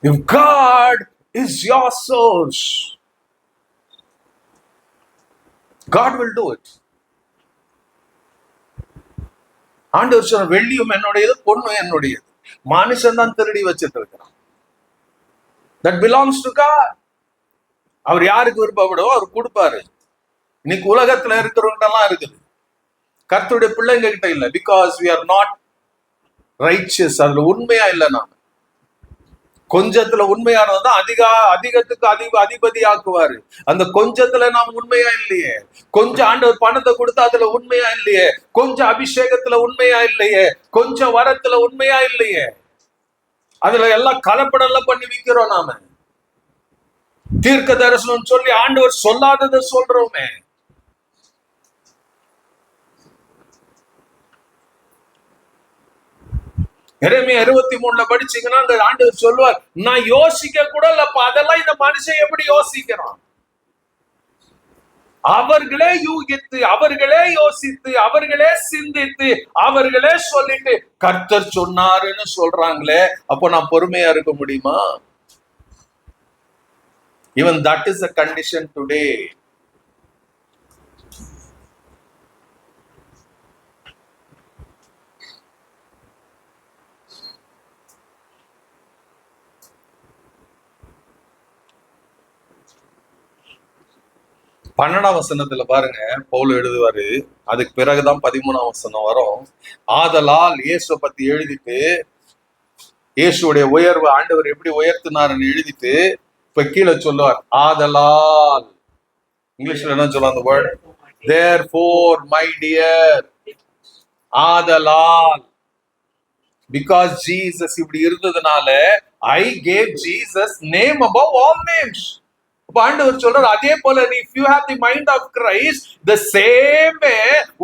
If God is your source, God will do it. ஆண்டவர் சொன்ன வெள்ளியும் என்னுடையது, பொண்ணும் என்னுடையது. மனுஷன் தான் திருடி வச்சிட்டு இருக்கிறான். That belongs to God. அவர் யாருக்கு விருப்பப்படுவோ அவர் கொடுப்பாரு. இன்னைக்கு உலகத்துல இருக்கிறவங்க எல்லாம் இருக்குது, கர்த்தருடைய பிள்ளைங்க கிட்ட இல்ல. Because we are not righteous. அதுல உண்மையா இல்லை. நாம கொஞ்சத்துல உண்மையானதான் அதிகத்துக்கு அதிபதி ஆக்குவாரு. அந்த கொஞ்சத்துல நாம் உண்மையா இல்லையே, கொஞ்சம் ஆண்டவர் பணத்தை கொடுத்தா அதுல உண்மையா இல்லையே, கொஞ்சம் அபிஷேகத்துல உண்மையா இல்லையே, கொஞ்சம் வரத்துல உண்மையா இல்லையே, அதுல எல்லாம் கலப்படம் பண்ணி விக்கிறோம். நாம தீர்க்க தரிசனம் சொல்லி ஆண்டவர் சொல்லாததை சொல்றோமே. எரேமியா 23 படிச்சீங்கன்னா அந்த ஆண்டவர் சொல்லுவார், நான் யோசிக்க கூட இல்லப்பா, அதெல்லாம் இந்த மனுஷன் எப்படி யோசிக்கிறான். அவர்களே யூகித்து, அவர்களே யோசித்து, அவர்களே சிந்தித்து, அவர்களே சொல்லிட்டு கர்த்தர் சொன்னாருன்னு சொல்றாங்களே, அப்போ நான் பொறுமையா இருக்க முடியுமா? Even that is the condition today. பன்னெண்டாம் வசனத்துல பாருங்க, பவுல் எழுதுவாரு. அதுக்கு பிறகுதான் 13ஆம் வசனம் வரும். ஆதலால் இயேசுவை பத்தி எழுதிட்டு, இயேசுடைய உயர்வு ஆண்டவர் எப்படி உயர்த்தினாருன்னு எழுதிட்டு இப்ப கீழே சொல்லுவார், ஆதலால். இங்கிலீஷ்ல என்ன சொல்லுவாங்க அந்த வேர்ட்? therefore my dear. ஆதலால். because Jesus இப்படி இருந்ததுனால I gave Jesus name above all names. ஆண்டவர் சொல்றார், அதே போல if you have the mind of Christ, the same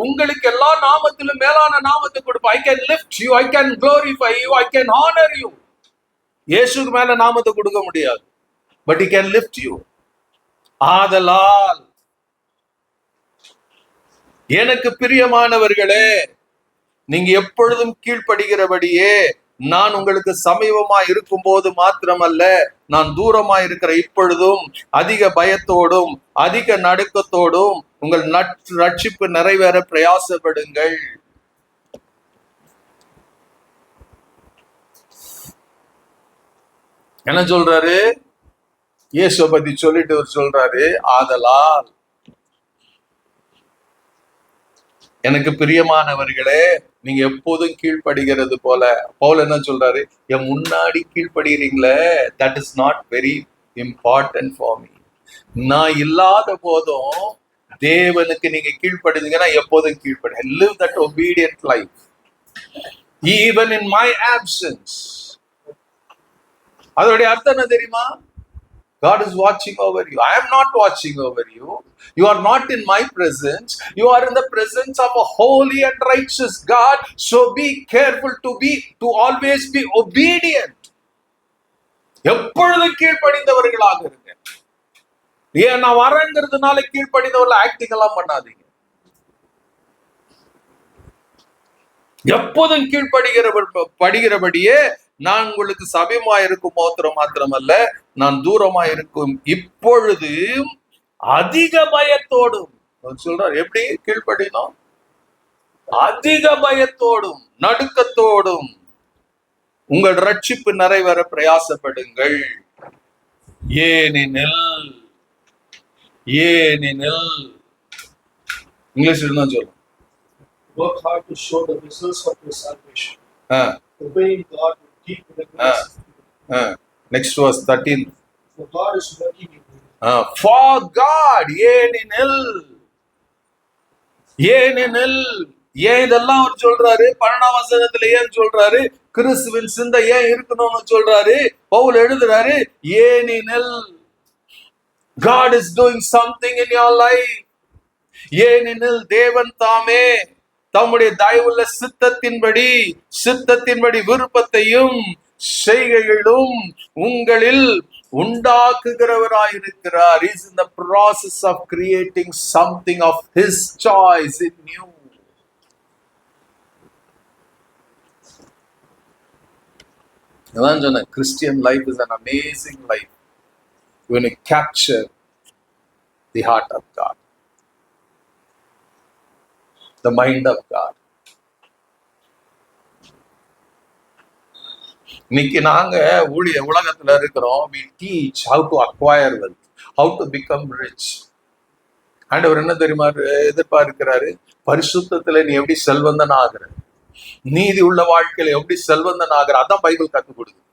உங்களுக்கு எல்லா நாமத்திலும் மேலான நாமத்தை கொடுப்பேன். I can lift you, I can glorify you, I can honor you. இயேசுக்கு மேல நாமத்தை கொடுக்க முடியாது, but he can lift you. ஆதலால் எனக்கு பிரியமானவர்களே, நீங்க எப்பொழுதும் கீழ்ப்படுகிறபடியே நான் உங்களுக்கு சமீபமா இருக்கும் போது மாத்திரமல்ல, நான் தூரமா இருக்கிற இப்பொழுதும் அதிக பயத்தோடும் அதிக நடுக்கத்தோடும் உங்கள் ரட்சிப்பு நிறைவேற பிரயாசப்படுங்கள். என்ன சொல்றாரு? இயேசுவை பத்தி சொல்லிட்டு சொல்றாரு, ஆதலால் எனக்கு பிரியமானவர்களே, நீங்க எப்போதும் கீழ்ப்படுகிறது போல. பவுல் என்ன சொல்றாரு? என் முன்னாடி கீழ்ப்படுகிறீங்களே, that is not very important for me. நான் இல்லாத போதும் தேவனுக்கு நீங்க கீழ்ப்படுறீங்கன்னா எப்போதும் கீழ்ப்படு. live that obedient life even in my absence. அதோடைய அர்த்தம் என்ன தெரியுமா? God is watching over you. I am not watching over you. You are not in my presence. You are in the presence of a holy and righteous God. So be careful to always be obedient. எப்பொழுதும் கீழ்ப்படிந்தவர்களாக இருங்க. ஏன் நான் வரங்கிறதுனால கீழ்ப்படிந்தவர்கள் acting எல்லாம் பண்ணாதீங்க. எப்போதும் கீழ்ப்படுகிறபடியே நான் உங்களுக்கு சமீபமா இருக்கும் மாத்திரமல்ல, நான் தூரமா இருக்கும் இப்பொழுதும் அதிக பயத்தோடும் சொல்றார். எப்படி கீழ்ப்படினோம்? அதிக பயத்தோடும் நடுக்கத்தோடும் உங்கள் ரட்சிப்பு நிறைவேற பிரயாசப்படுங்கள். ஏனெனில் இங்கிலீஷ்ல தான் சொல்லும். Work hard to show the results of your salvation. Obeying God with deep reverence. Next verse 13. For God is working in you. For God, ஏனெனில் ஏன் இதெல்லாம் அவர் சொல்றாரு? 12ஆம் வசனத்துல ஏன் சொல்றாரு? கிறிஸ்துவின் சிந்தை ஏன் இருக்கணும்னு சொல்றாரு? பவுல் எழுதுறாரு, ஏனெனில் God is doing something in your life. ஏனெனில் தேவன் தாமே தம்முடைய தயவுள்ள சித்தத்தின்படி விருப்பத்தையும் செய்கைகளும் உங்களில் உண்டாக்குகிறவராயிருக்கிறார். He is in the process of creating something of his choice in you. அதான் சொன்னேன், Christian life is an amazing life when you capture the heart of God, the mind of God. இன்னைக்கு நாங்க உலகத்துல இருக்கிறோம். we teach how to acquire wealth, how to become rich. ஆண்டவர் என்ன தெரியுமா எதிர்பார்க்கிறாரு? பரிசுத்தத்துல நீ எப்படி செல்வந்தன் ஆகுற, நீதி உள்ள வாழ்க்கையில எப்படி செல்வந்தன் ஆகுற, அதான் பைபிள் கற்றுக் கொடுக்குது.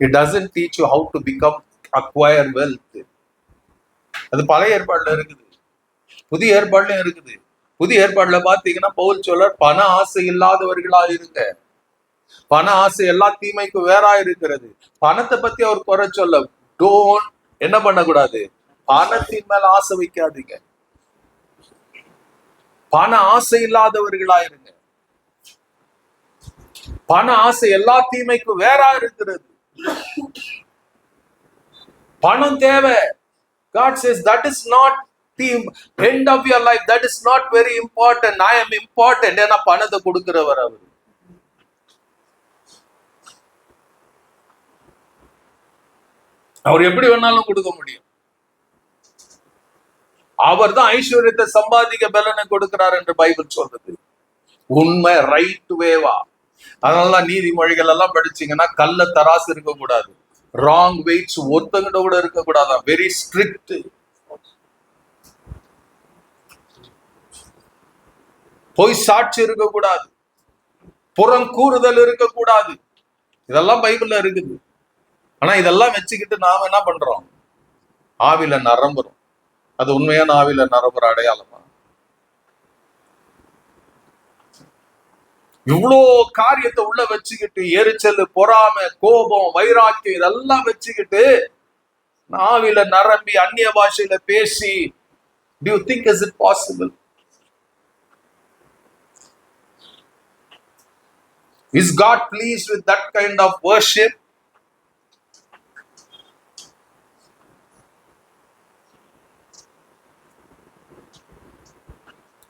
It doesn't teach you how to become acquire wealth. அது பழைய ஏற்பாடுல இருக்குது, புதிய ஏற்பாடுலயும் இருக்குது. புதிய ஏற்பாடுல பாத்தீங்கன்னா பவுல் சொல்றார், பண ஆசை இல்லாதவர்களா இருங்க. பண ஆசை எல்லா தீமைக்கும் வேறா இருக்கிறது. பணத்தை பத்தி அவர் குறை சொல்ல, டோன்ட் என்ன பண்ணக்கூடாது, பணத்தின் மேல ஆசை வைக்காதீங்க. பண ஆசை இல்லாதவர்களா இருங்க. பண ஆசை எல்லா தீமைக்கும் வேறா இருக்கிறது. பணம் தேவை. God says that is not the end of your life. That is not very important. I am important. ஏன்னா பணத்தை கொடுக்கிறவர் அவர். அவர் எப்படி வேணாலும் கொடுக்க முடியும். அவர் தான் ஐஸ்வர்யத்தை சம்பாதிக்க பலனை கொடுக்கிறார் என்று பைபிள் சொல்றது. உண்மை ரைட் வேவா. அதனாலதான் நீதிமொழிகள் எல்லாம் படிச்சீங்கன்னா கள்ள தராசு இருக்கக்கூடாது, ராங் வெயிட்ஸ் ஒருத்தங்கிட்ட கூட இருக்கக்கூடாது, வெரி ஸ்ட்ரிக்ட். பொய் சாட்சி இருக்கக்கூடாது, புறங்கூறுதல் இருக்கக்கூடாது. இதெல்லாம் பைபிள்ல இருக்குது. ஆனா இதெல்லாம் வச்சுக்கிட்டு நாம என்ன பண்றோம்? ஆவில நரம்புறோம். அது உண்மையான ஆவில நரம்புற அடையாளமா? இவ்வளோ காரியத்தை உள்ள வச்சுக்கிட்டு, எரிச்சல், பொறாமை, கோபம், வைராக்கியம் இதெல்லாம் வச்சுக்கிட்டு ஆவில நரம்பி அந்நிய பாஷையில பேசி, do you think is it possible? Is God pleased with that kind of worship?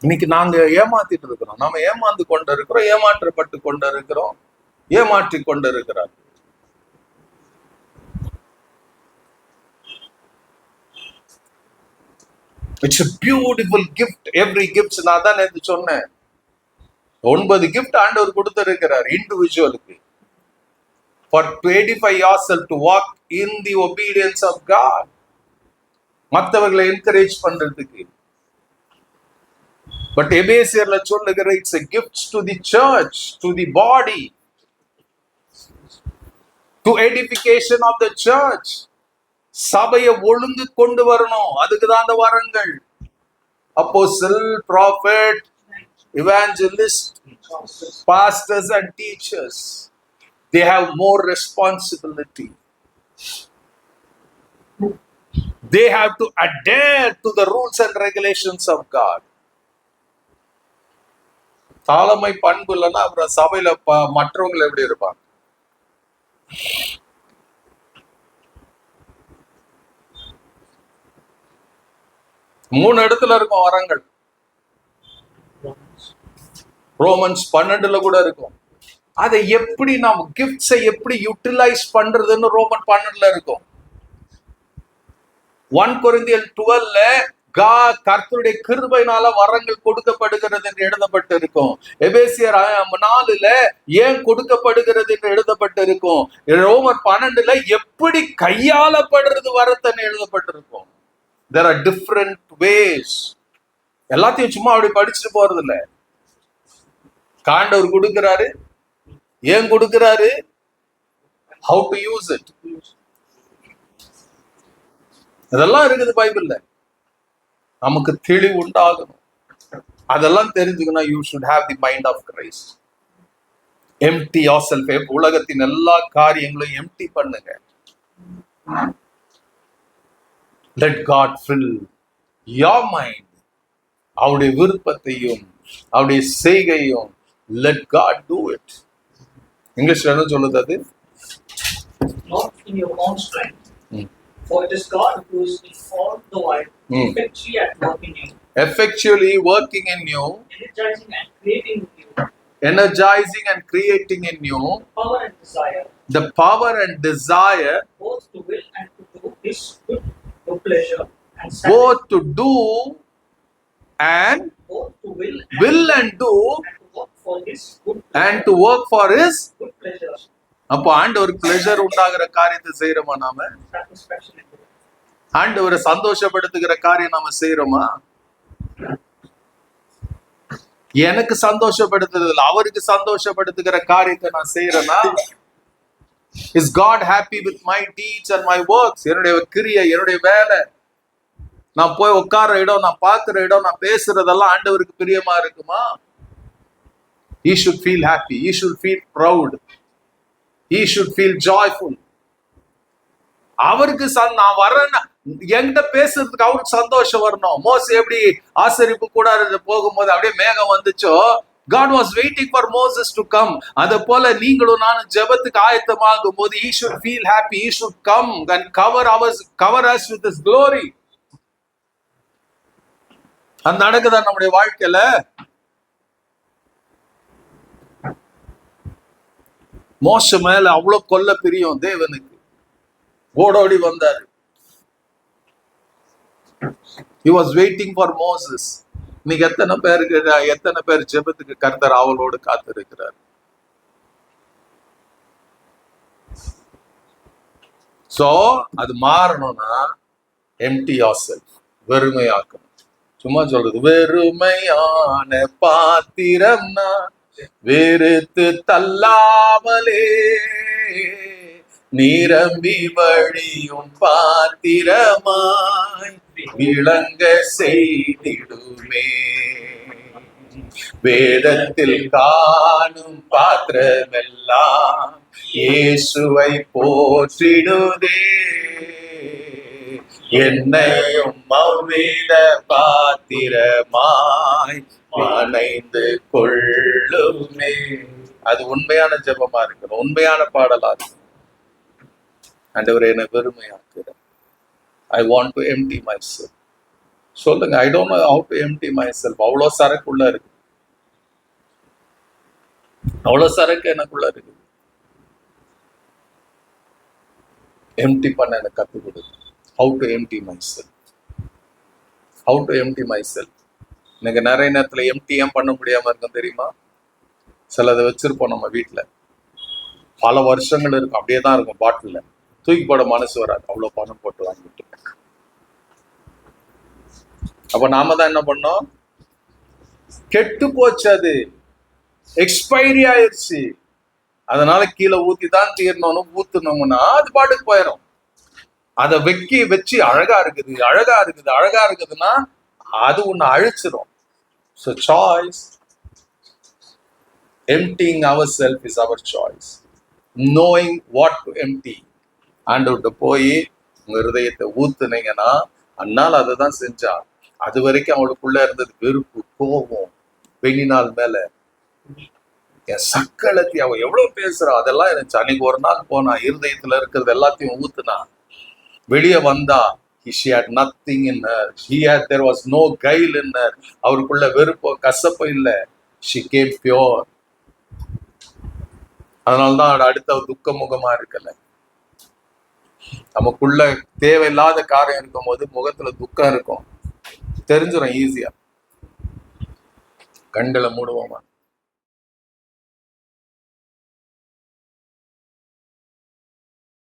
இன்னைக்கு நாங்க ஏமாத்திட்டு இருக்கிறோம். நாம ஏமாந்து கொண்டு இருக்கிறோம், ஏமாற்றப்பட்டு கொண்டு இருக்கிறோம், ஏமாற்றி கொண்டு இருக்கிறார். It's a beautiful gift. Every gift நான் தான் நேத்து சொன்னேன். 9 gift ஆண்டவர் கொடுத்திருக்கிறார் இண்டிவிஜுவலுக்கு. For to edify yourself, to walk in the obedience of God. மற்றவர்களை என்கரேஜ் பண்றதுக்கு. பட் எபேசியர்ல சொல்லுகிற it's a gift to the church, to the body, to edification of the church. சபையை ஒழுங்கு கொண்டு வரணும். அதுக்குதான் அந்த வரங்கள். Apostle, prophet, evangelist, pastors and teachers, they have more responsibility. They have to adhere to the rules and regulations of God. தாளமை பண்பு இல்லைன்னா அப்புறம் சபையில மற்றவங்க எப்படி இருப்பாங்க? மூணு இடத்துல இருக்கும் வரங்கள். ரோமன்ஸ் 12 கூட இருக்கும். அதை எப்படி நாம் கிஃப்ட்ஸை எப்படி யூட்டிலைஸ் பண்றதுன்னு ரோமன் 12 இருக்கும். 1 Corinthians 12 கர்த்தருடைய கிருபையினால வரங்கள் கொடுக்கப்படுகிறது என்று எழுதப்பட்டு இருக்கும். எபேசியர் 4 ஏன் கொடுக்கப்படுகிறது என்று எழுதப்பட்டு இருக்கும். ரோமர் 12 எப்படி கையாளப்படுறது வரத்தன்னு எழுதப்பட்டிருக்கும். There are different ways. எல்லாத்தையும் சும்மா அப்படி படிச்சுட்டு போறது இல்ல. காண்டவர் கொடுக்கிறாரு, ஏன் கொடுக்கிறாரு, how to use it, அதெல்லாம் இருக்குது பைபிள்ல. நமக்கு தெளிவு உண்டாகணும். அதெல்லாம் தெரிஞ்சுக்கணும். You should have the mind of Christ. Empty yourself. உலகத்தின் எல்லா காரியங்களையும் எம்டி பண்ணுங்க. Let God fill your mind. அவருடைய விருப்பத்தையும் அவருடைய செய்கையும் let God do it. இங்கிலீஷ்ல என்ன சொல்லுது அது? Not in your own strength. For it is God who is in all the while effectually at work in you. Effectually working in you. Energizing and creating in you. Energizing and creating in you. Power and desire. The power and desire. Both to will and to do His good pleasure and satisfaction. Both to do and both to will and do and to work for His good and to work for His good pleasure. அப்போ ஆண்டவருக்கு pleasure உண்டாகிற காரியத்தை செய்யறோமா? நாம ஆண்டவரை சந்தோஷப்படுத்துகிற காரியம் நாம செய்யறோமா? எனக்கு சந்தோஷப்படுத்துறதுல அவருக்கு சந்தோஷப்படுத்துகிற காரியத்தை நான் செய்யறேன்னா? Is God happy with my deeds and my works? என்னுடைய கிரியை, என்னுடைய வேலை, நான் போய் உட்கார்ற இடம், நான் பார்க்கிற இடம், நான் பேசுறதெல்லாம் ஆண்டவருக்கு பிரியமா இருக்குமா? He should feel happy. He should feel proud. He should feel joyful. அவருக்கு நான் வர்றேன்னா என்கிட்ட பேசுறதுக்கு அவருக்கு சந்தோஷம் வரணும். மோசே எப்படி ஆசரிப்பு கூடாரத்துல போகும்போது அப்படியே மேகம் வந்துச்சோ, God was waiting for Moses to come. அத போல நீங்களும் நானும் ஜெபத்துக்கு ஆயத்தமாகும் போது he should feel happy. He should come and cover us with his glory. அது நடக்குதா நம்முடைய வாழ்க்கையில? மோச மேல அவ்வளவு கொல்ல பிரியம் தேவனுக்கு. ஓடோடி வந்தாரு. He was waiting for Moses. இன்னைக்கு எத்தனை பேர் ஜெபத்துக்கு கர்த்தர் ஆவலோடு காத்திருக்கிறார். சோ அது மாறணும்னா empty yourself, வெறுமையாக்கணும். சும்மா சொல்றது, வெறுமையான பாத்திரம்னா வெறுத்து தள்ளாமலே நிரம்பி வழியும் பாத்திரமாய் விளங்க செய்திடுமே. வேதத்தில் காணும் பாத்திரமெல்லாம் இயேசுவை போற்றிடுதே. என்னையும் அவ்வித பாத்திரமாய் அணைந்து கொள்ளுமே. அது உண்மையான ஜெபமா இருக்கணும், உண்மையான பாடலா இருக்கணும். ஆண்டவரே என்னை வெறுமையாக்குற. I want to empty myself. சொல்லுங்க, I don't know how to empty myself. அவ்வளோ சரக்குள்ள இருக்கு, அவ்வளோ சரக்கு எனக்குள்ள இருக்கு. எம்டி பண்ண எனக்கு கற்றுக் கொடுங்க. How to empty myself. How to empty myself. எனக்கு நிறைய நேரத்துல எம்டி ஏன் பண்ண முடியாம இருக்கும் தெரியுமா? சிலதை வச்சிருப்போம் நம்ம வீட்டுல, பல வருஷங்கள் இருக்கும், அப்படியே தான் இருக்கும் பாட்டில்ல. தூக்கி போட மனசு வராது, அவ்வளவு பணம் போட்டு வாங்கிட்டு. அப்ப நாம தான் என்ன பண்ணோம்? கெட்டு போச்சு, அது எக்ஸ்பைரி ஆயிடுச்சு, அதனால கீழே ஊத்தி தான் தீரணும்னு ஊத்துனோம்னா அது பாட்டுக்கு போயிடும். அதை வச்சு அழகா இருக்குதுன்னா அது ஒண்ணு அழிச்சிடும். So choice, emptying ourselves is our choice. Knowing what to empty. ஆண்டவர்கிட்ட போய் உங்க இருதயத்தை ஊத்துனீங்கன்னா, அண்ணால் அதை தான் செஞ்சா. அது வரைக்கும் அவளுக்குள்ள இருந்தது வெறுப்பு, கோபம், பெண்ணினால் மேல என் சக்களத்தி அவ எவ்வளவு பேசுறா, அதெல்லாம் இருந்துச்சு. அன்னைக்கு ஒரு நாள் போனா இருதயத்துல இருக்கிறது எல்லாத்தையும் ஊத்துனா, வெளியே வந்தா she had nothing in her. There was no guile in her. அவருக்குள்ள வெறுப்போ கசப்போ இல்ல. She came pure. அதனால்தான் அடுத்த துக்க முகமா இருக்கல. நமக்குள்ள தேவையில்லாத காரியம் இருக்கும் போது முகத்துல துக்கம் இருக்கும், தெரிஞ்சிடும் ஈஸியா. கண்களை மூடுவோமா?